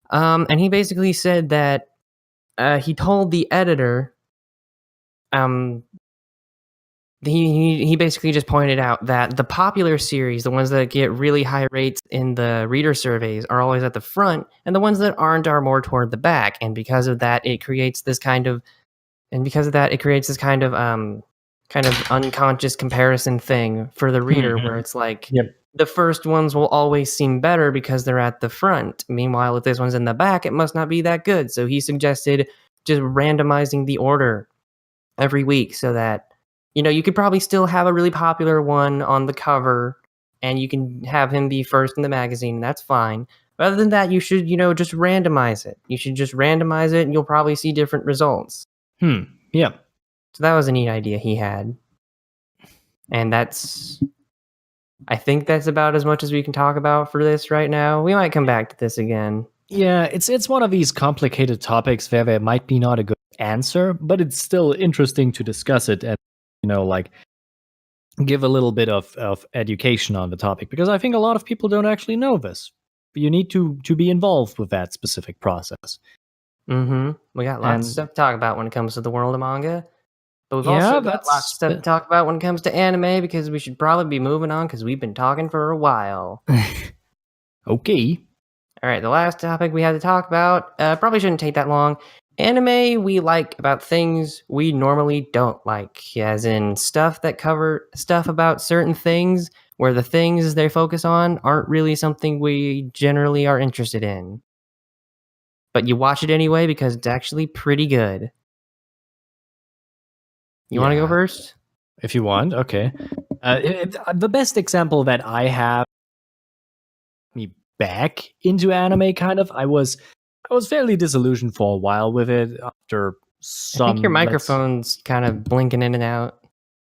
And he basically said that he told the editor, he basically just pointed out that the popular series, the ones that get really high rates in the reader surveys, are always at the front, and the ones that aren't are more toward the back. And because of that, it creates this kind of unconscious comparison thing for the reader, where it's like, the first ones will always seem better because they're at the front. Meanwhile, if this one's in the back, it must not be that good. So he suggested just randomizing the order every week so that, you could probably still have a really popular one on the cover and you can have him be first in the magazine. And that's fine. But other than that, you should, just randomize it. You should just randomize it and you'll probably see different results. Yeah. So that was a neat idea he had. And I think that's about as much as we can talk about for this right now. We might come back to this again. Yeah, it's one of these complicated topics where there might be not a good answer, but it's still interesting to discuss it and, give a little bit of education on the topic, because I think a lot of people don't actually know this. You need to be involved with that specific process. We got lots of stuff to talk about when it comes to the world of manga. But we've Yeah, also got lots of stuff to talk about when it comes to anime, because we should probably be moving on because we've been talking for a while. Okay. All right, the last topic we had to talk about probably shouldn't take that long. Anime we like about things we normally don't like, as in stuff that cover stuff about certain things where the things they focus on aren't really something we generally are interested in. But you watch it anyway because it's actually pretty good. You want to go first? If you want, okay. The best example that I have me back into anime, kind of, I was fairly disillusioned for a while with it after some. I think your microphone's kind of blinking in and out.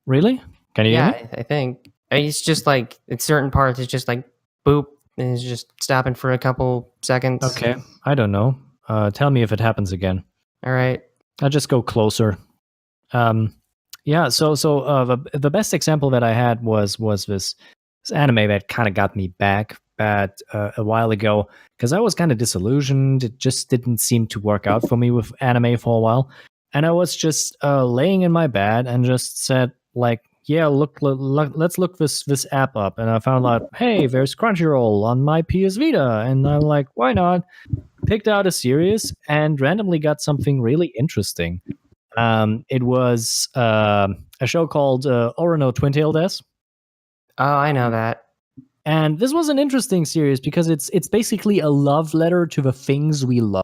Really? Can you hear me? I think it's just like at certain parts, it's just like boop, and it's just stopping for a couple seconds. Okay, I don't know. Tell me if it happens again. All right, I'll just go closer. Yeah. So the best example that I had was this anime that kind of got me back a while ago, because I was kind of disillusioned. It just didn't seem to work out for me with anime for a while, and I was just laying in my bed and just said like, yeah, let's look this app up, and I found out, hey, there's Crunchyroll on my PS Vita, and I'm like, why not? Picked out a series and randomly got something really interesting. It was a show called Orano Twin Tail Des. Oh, I know that. And this was an interesting series because it's basically a love letter to the things we love.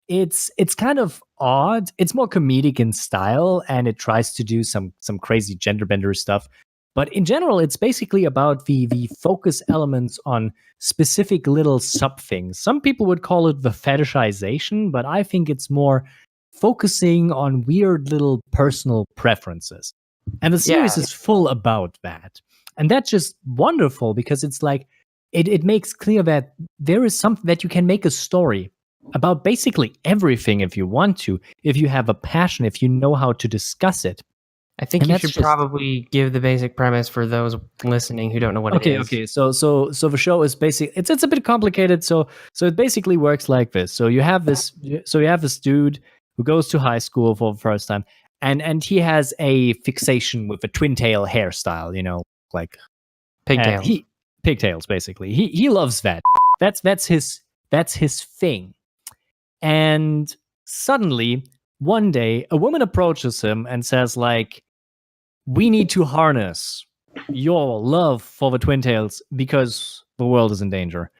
It's kind of odd. It's more comedic in style, and it tries to do some crazy gender bender stuff. But in general, it's basically about the focus elements on specific little sub things. Some people would call it the fetishization, but I think it's more focusing on weird little personal preferences. And the series is full about that. And that's just wonderful because it's like, it makes clear that there is something that you can make a story about basically everything if you want to, if you have a passion, if you know how to discuss it. I think you should probably give the basic premise for those listening who don't know what it is. Okay. So the show is basically it's a bit complicated. So it basically works like this. So you have this dude who goes to high school for the first time, and he has a fixation with a twin tail hairstyle, like pigtails. Pigtails, basically. He loves that. That's his thing. And suddenly, one day, a woman approaches him and says, like, we need to harness your love for the twin tails because the world is in danger.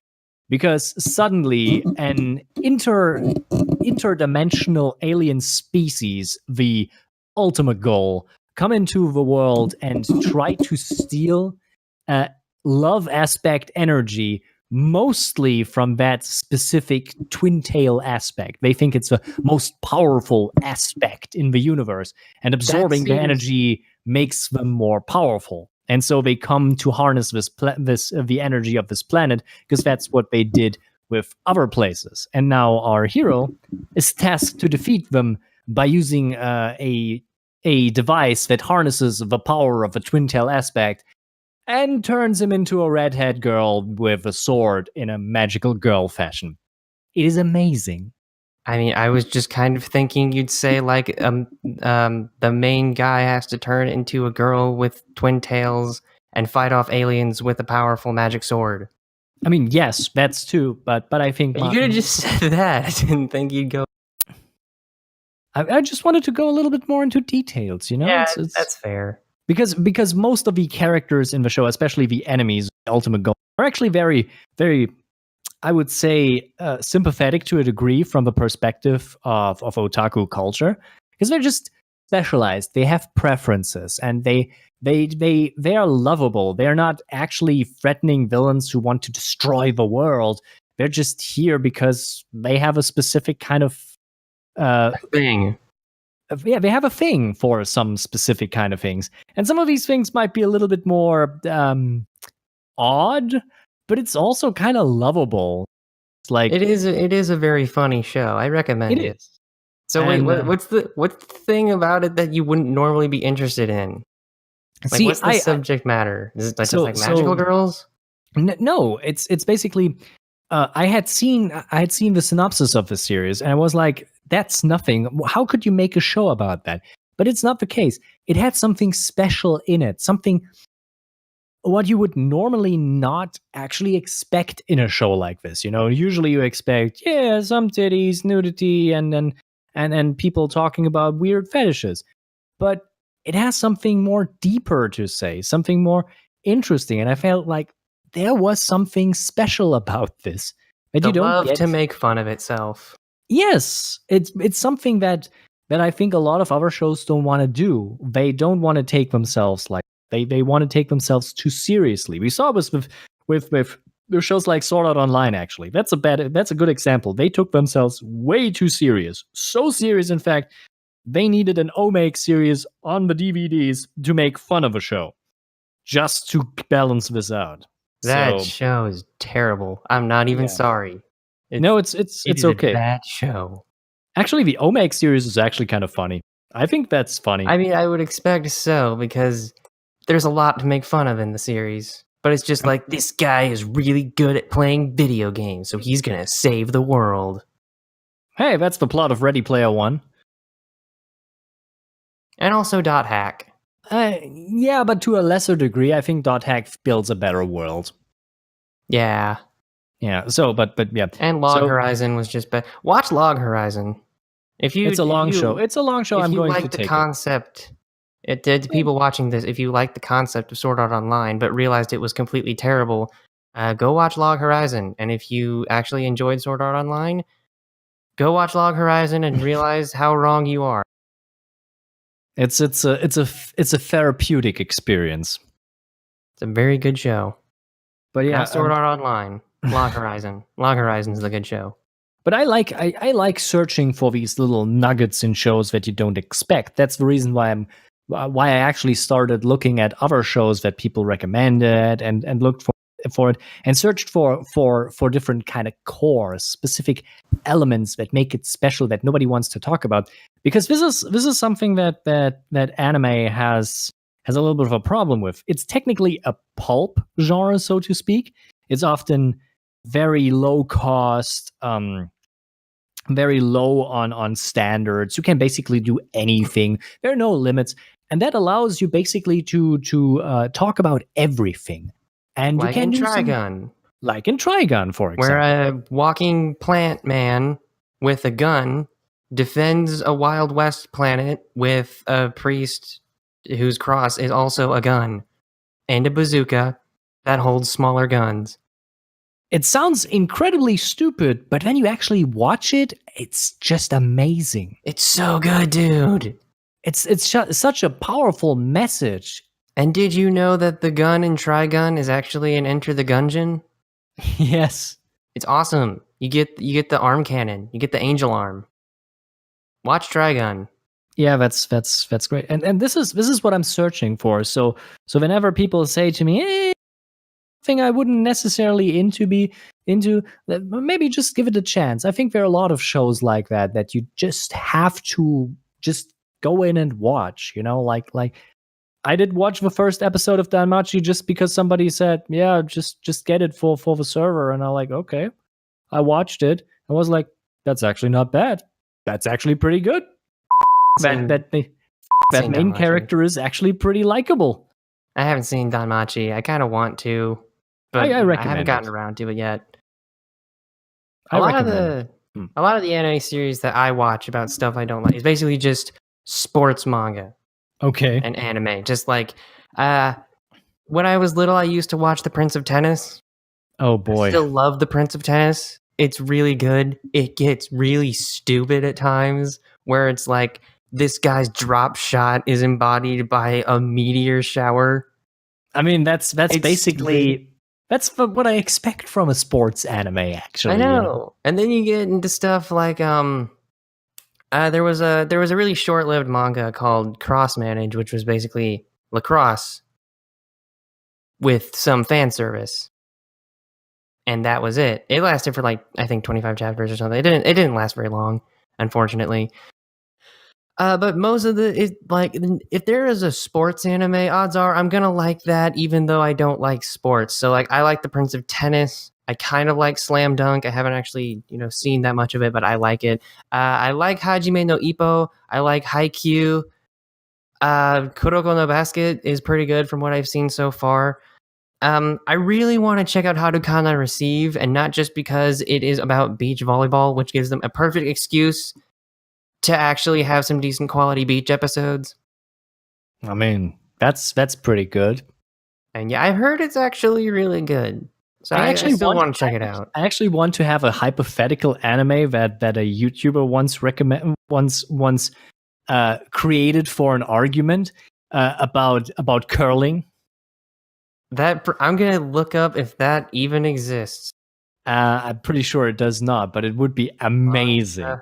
Because suddenly an interdimensional alien species, the ultimate goal, come into the world and try to steal love aspect energy, mostly from that specific twin tail aspect. They think it's the most powerful aspect in the universe, and absorbing the energy makes them more powerful. And so they come to harness the energy of this planet, because that's what they did with other places. And now our hero is tasked to defeat them by using a device that harnesses the power of a twin tail aspect and turns him into a redhead girl with a sword in a magical girl fashion. It is amazing. I mean, I was just kind of thinking you'd say like the main guy has to turn into a girl with twin tails and fight off aliens with a powerful magic sword. I mean, yes, that's too, but I think you could have just said that. I didn't think you'd go. I just wanted to go a little bit more into details, Yeah, that's fair. Because most of the characters in the show, especially the enemies, ultimate goal are actually very, very, I would say, sympathetic to a degree from the perspective of otaku culture, because they're just specialized. They have preferences, and they are lovable. They're not actually threatening villains who want to destroy the world. They're just here because they have a specific kind of Thing. yeah, they have a thing for some specific kind of things, and some of these things might be a little bit more odd, but it's also kind of lovable. It's like It is a very funny show. I recommend it it. is. So wait, And what's the thing about it that you wouldn't normally be interested in? Like, see, what's the subject matter? Is it like just like magical girls? No, it's basically I had seen the synopsis of the series, and I was like, that's nothing. How could you make a show about that? But it's not the case. It had something special in it, something what you would normally not actually expect in a show like this. You know, usually you expect, yeah, some titties, nudity, and people talking about weird fetishes. But it has something more deeper to say, something more interesting. And I felt like there was something special about this that The you don't love get. to make fun of itself. Yes, it's something that I think a lot of other shows don't want to do. They don't want to take themselves like they want to take themselves too seriously. We saw this with shows like Sword Art Online. Actually, that's a good example. They took themselves way too serious, so serious in fact they needed an Omake series on the DVDs to make fun of a show, just to balance this out. That So show is terrible. I'm not even yeah, sorry. no, it's It is a okay. bad show. Actually, the Omake series is actually kind of funny. I think that's funny. I mean, I would expect so because there's a lot to make fun of in the series. But it's just like this guy is really good at playing video games, so he's gonna save the world. Hey, that's the plot of Ready Player One. And also Dot Hack. Yeah, but to a lesser degree, I think Dot Hack builds a better world. Yeah. Yeah. So, but yeah. And Log Horizon was just bad. Watch Log Horizon. It's a long show. It's a long show. I'm going to take the concept, to people watching this, if you like the concept of Sword Art Online but realized it was completely terrible, go watch Log Horizon. And if you actually enjoyed Sword Art Online, go watch Log Horizon and realize how wrong you are. It's a therapeutic experience. It's a very good show. But yeah, Not Sword Art Online. Log Horizon. Log Horizon is a good show. But I like searching for these little nuggets in shows that you don't expect. That's the reason why I actually started looking at other shows that people recommended and looked for it and searched for different kind of core specific elements that make it special that nobody wants to talk about, because this is something that anime has a little bit of a problem with. It's technically a pulp genre, so to speak. It's often very low cost, very low on standards. You can basically do anything. There are no limits, and that allows you basically to talk about everything. And like you can in do Trigun. like in Trigun, for example, where a walking plant man with a gun defends a Wild West planet with a priest whose cross is also a gun and a bazooka that holds smaller guns. it sounds incredibly stupid, but when you actually watch it, it's just amazing. It's so good, dude. It's such a powerful message. And did you know that the gun in Trigun is actually an Enter the Gungeon? Yes. It's awesome. You get the arm cannon. You get the angel arm. Watch Trigun. Yeah, that's great. And this is what I'm searching for. So whenever people say to me, thing I wouldn't necessarily be into, maybe just give it a chance. I think there are a lot of shows like that you just have to just go in and watch, you know, like I did watch the first episode of Danmachi just because somebody said, yeah, just get it for the server. And I'm like, okay. I watched it. I was like, that's actually not bad. That's actually pretty good. That main character is actually pretty likable. I haven't seen Danmachi. I kind of want to, but I haven't gotten around to it yet. A lot of the anime series that I watch about stuff I don't like is basically just sports manga. Okay. And anime. Just like when I was little, I used to watch The Prince of Tennis. Oh I boy. still love The Prince of Tennis. It's really good. It gets really stupid at times, where it's like this guy's drop shot is embodied by a meteor shower. I mean, that's It's basically stupid. that's what I expect from a sports anime. I Actually, know. And then you get into stuff like there was a really short-lived manga called Cross Manage, which was basically lacrosse with some fan service. And that was it. It lasted for like I think 25 chapters or something. It didn't last very long, unfortunately. But most of if there is a sports anime, odds are I'm gonna like that, even though I don't like sports. So like I like The Prince of Tennis. I kind of like Slam Dunk. I haven't actually seen that much of it, but I like it. I like Hajime no Ippo. I like Haikyuu. Kuroko no Basket is pretty good from what I've seen so far. I really want to check out How to Kana Receive, and not just because it is about beach volleyball, which gives them a perfect excuse to actually have some decent quality beach episodes. I mean, that's pretty good. And yeah, I've heard it's actually really good. So I still want to check it out. I actually want to have a hypothetical anime that a YouTuber once created for an argument about curling. That I'm gonna look up if that even exists. I'm pretty sure it does not, but it would be amazing.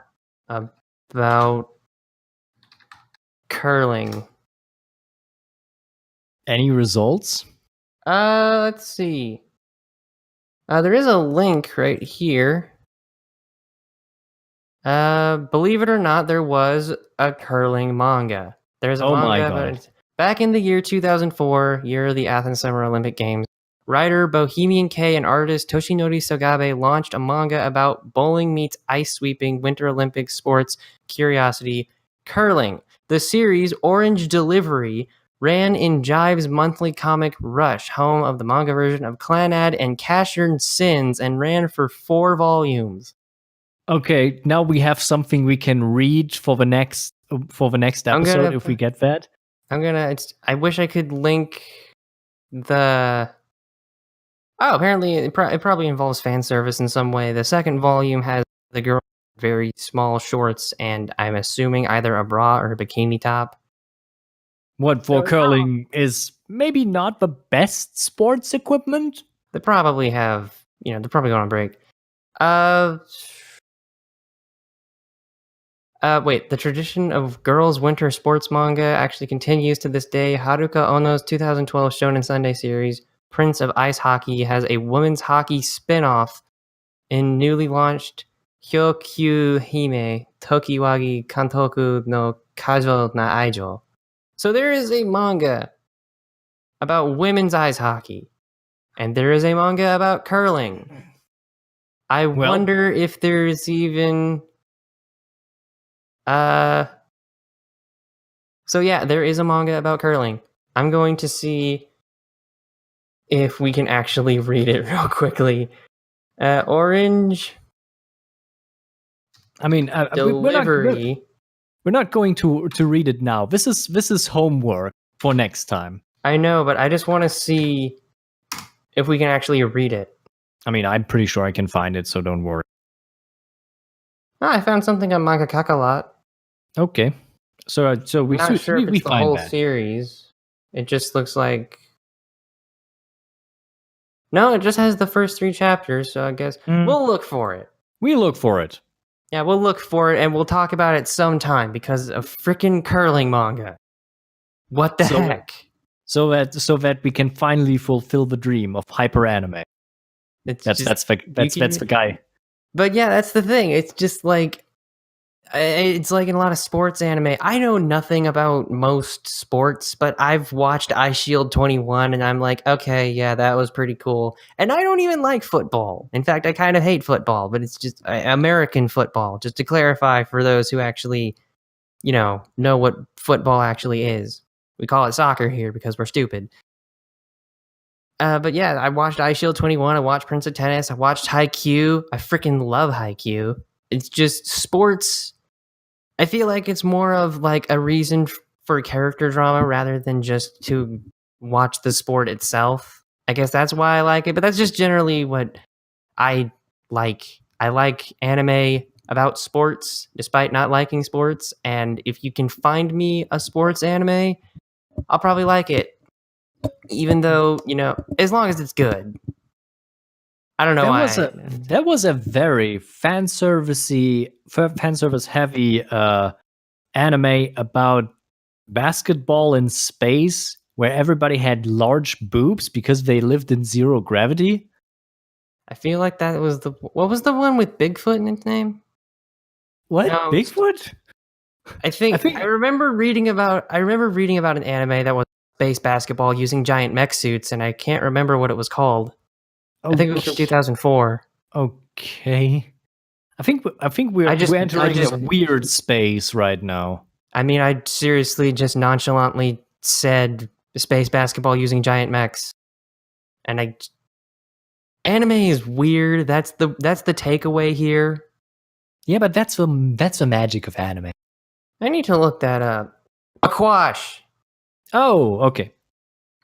About curling. Any results? Let's see. There is a link right here. Believe it or not, there was a curling manga. There's a Oh my manga God. about back in the year 2004, year of the Athens Summer Olympic Games. Writer Bohemian K and artist Toshinori Sogabe launched a manga about bowling meets ice sweeping Winter Olympic sports curiosity, curling. The series Orange Delivery ran in Jive's monthly comic Rush, home of the manga version of Clannad and Casshern Sins, and ran for 4 volumes. Okay, now we have something we can read for the next episode if we get that. I wish I could link the. Oh, apparently it probably involves fan service in some way. The second volume has the girl in very small shorts, and I'm assuming either a bra or a bikini top. What for curling is maybe not the best sports equipment. They probably have, they're probably going on break. Wait, the tradition of girls' winter sports manga actually continues to this day. Haruka Ono's 2012 Shonen Sunday series, Prince of Ice Hockey, has a women's hockey spin-off in newly launched Hyokyu Hime Tokiwagi Kantoku no Kajo na Aijo. So there is a manga about women's ice hockey, and there is a manga about curling. I wonder if there's even... So yeah, there is a manga about curling. I'm going to see if we can actually read it real quickly. Orange. I mean, Delivery. We're not going to read it now. This is homework for next time. I know, but I just want to see if we can actually read it. I mean, I'm pretty sure I can find it, so don't worry. Oh, I found something on Manga Kakalot. Okay, so we I'm not sure if it's the whole that. series. It just looks like. No, it just has the first 3 chapters, so I guess we'll look for it. We look for it. Yeah, we'll look for it, and we'll talk about it sometime because of freaking curling manga. What the heck? So that we can finally fulfill the dream of hyper anime. That's the guy. But yeah, that's the thing. It's just like it's like in a lot of sports anime. I know nothing about most sports, but I've watched iShield 21 and I'm like, okay, yeah, that was pretty cool. And I don't even like football. In fact, I kind of hate football, but it's just American football, just to clarify for those who actually, know what football actually is. We call it soccer here because we're stupid. But yeah, I watched iShield 21. I watched Prince of Tennis. I watched Haikyuu. I freaking love Haikyuu. It's just sports. I feel like it's more of like a reason for character drama rather than just to watch the sport itself. I guess that's why I like it, but that's just generally what I like. I like anime about sports despite not liking sports, and if you can find me a sports anime, I'll probably like it. Even though, as long as it's good. I don't know why. That was a very fan service heavy anime about basketball in space where everybody had large boobs because they lived in zero gravity. I feel like that was what was the one with Bigfoot in its name? What? No, Bigfoot? I remember reading about an anime that was space basketball using giant mech suits, and I can't remember what it was called. I think it was from 2004. Okay. I think we're entering a weird space right now. I mean, I seriously just nonchalantly said space basketball using giant mechs, and anime is weird. That's the takeaway here. Yeah, but that's the magic of anime. I need to look that up. Aquash. Oh, okay.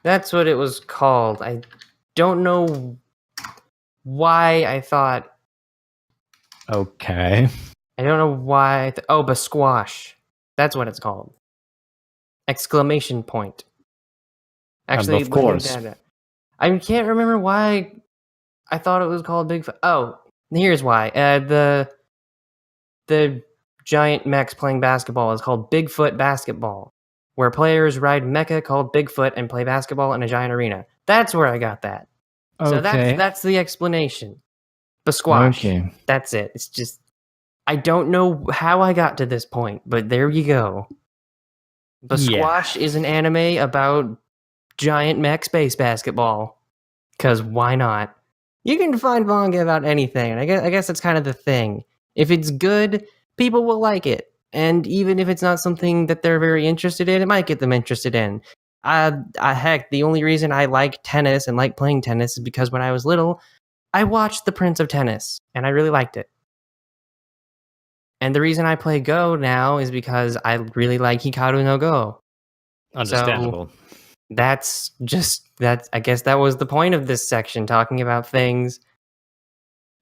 That's what it was called. I don't know why I thought. Okay. I don't know why. Basquash. That's what it's called. Exclamation point. Actually, of course. I can't remember why I thought it was called Bigfoot. Oh, here's why. The giant mechs playing basketball is called Bigfoot basketball, where players ride mecha called Bigfoot and play basketball in a giant arena. That's where I got that. Okay. So that's the explanation. Basquash. Okay. That's it. It's just I don't know how I got to this point, but there you go. Basquash is an anime about giant mech space basketball. Because why not? You can find manga about anything, and I guess that's kind of the thing. If it's good, people will like it. And even if it's not something that they're very interested in, it might get them interested in. Heck, the only reason I like tennis and like playing tennis is because when I was little, I watched The Prince of Tennis, and I really liked it. And the reason I play Go now is because I really like Hikaru no Go. Understandable. So I guess that was the point of this section, talking about things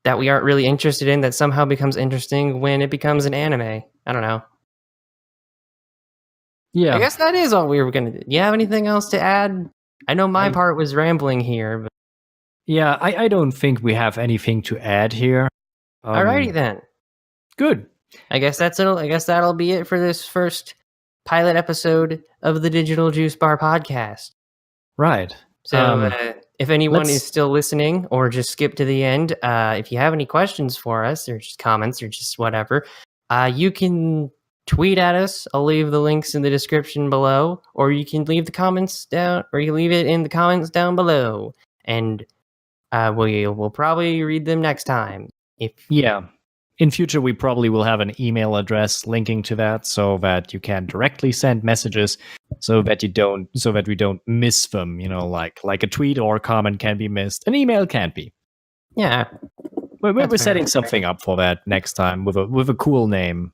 that we aren't really interested in that somehow becomes interesting when it becomes an anime. I don't know. Yeah. I guess that is all we were going to do. Do you have anything else to add? I know my part was rambling here. But... Yeah, I don't think we have anything to add here. Alrighty then. Good. I guess that'll be it for this first pilot episode of the Digital Juice Bar podcast. Right. So if anyone is still listening or just skip to the end, if you have any questions for us or just comments or just whatever, you can tweet at us. I'll leave the links in the description below, or you can leave the comments down, or you can leave it in the comments down below, and we'll probably read them next time. In future, we probably will have an email address linking to that so that you can directly send messages so that we don't miss them, like a tweet or a comment can be missed. An email can't be. Yeah. We're setting something up for that next time with a cool name.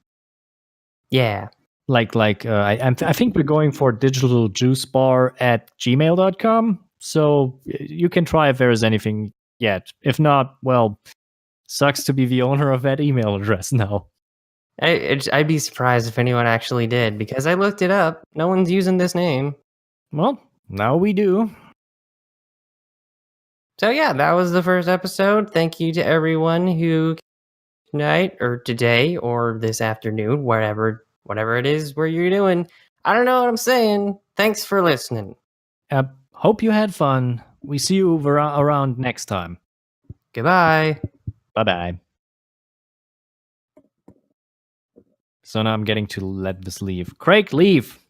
Yeah. I think we're going for digitaljuicebar@gmail.com. So you can try if there is anything yet. If not, well, sucks to be the owner of that email address now. I'd be surprised if anyone actually did, because I looked it up. No one's using this name. Well, now we do. So yeah, that was the first episode. Thank you to everyone who tonight or today or this afternoon, whatever it is where you're doing. I don't know what I'm saying. Thanks for listening. Hope you had fun. We see you around next time. Goodbye. Bye-bye. So now I'm getting to let this leave. Craig, leave!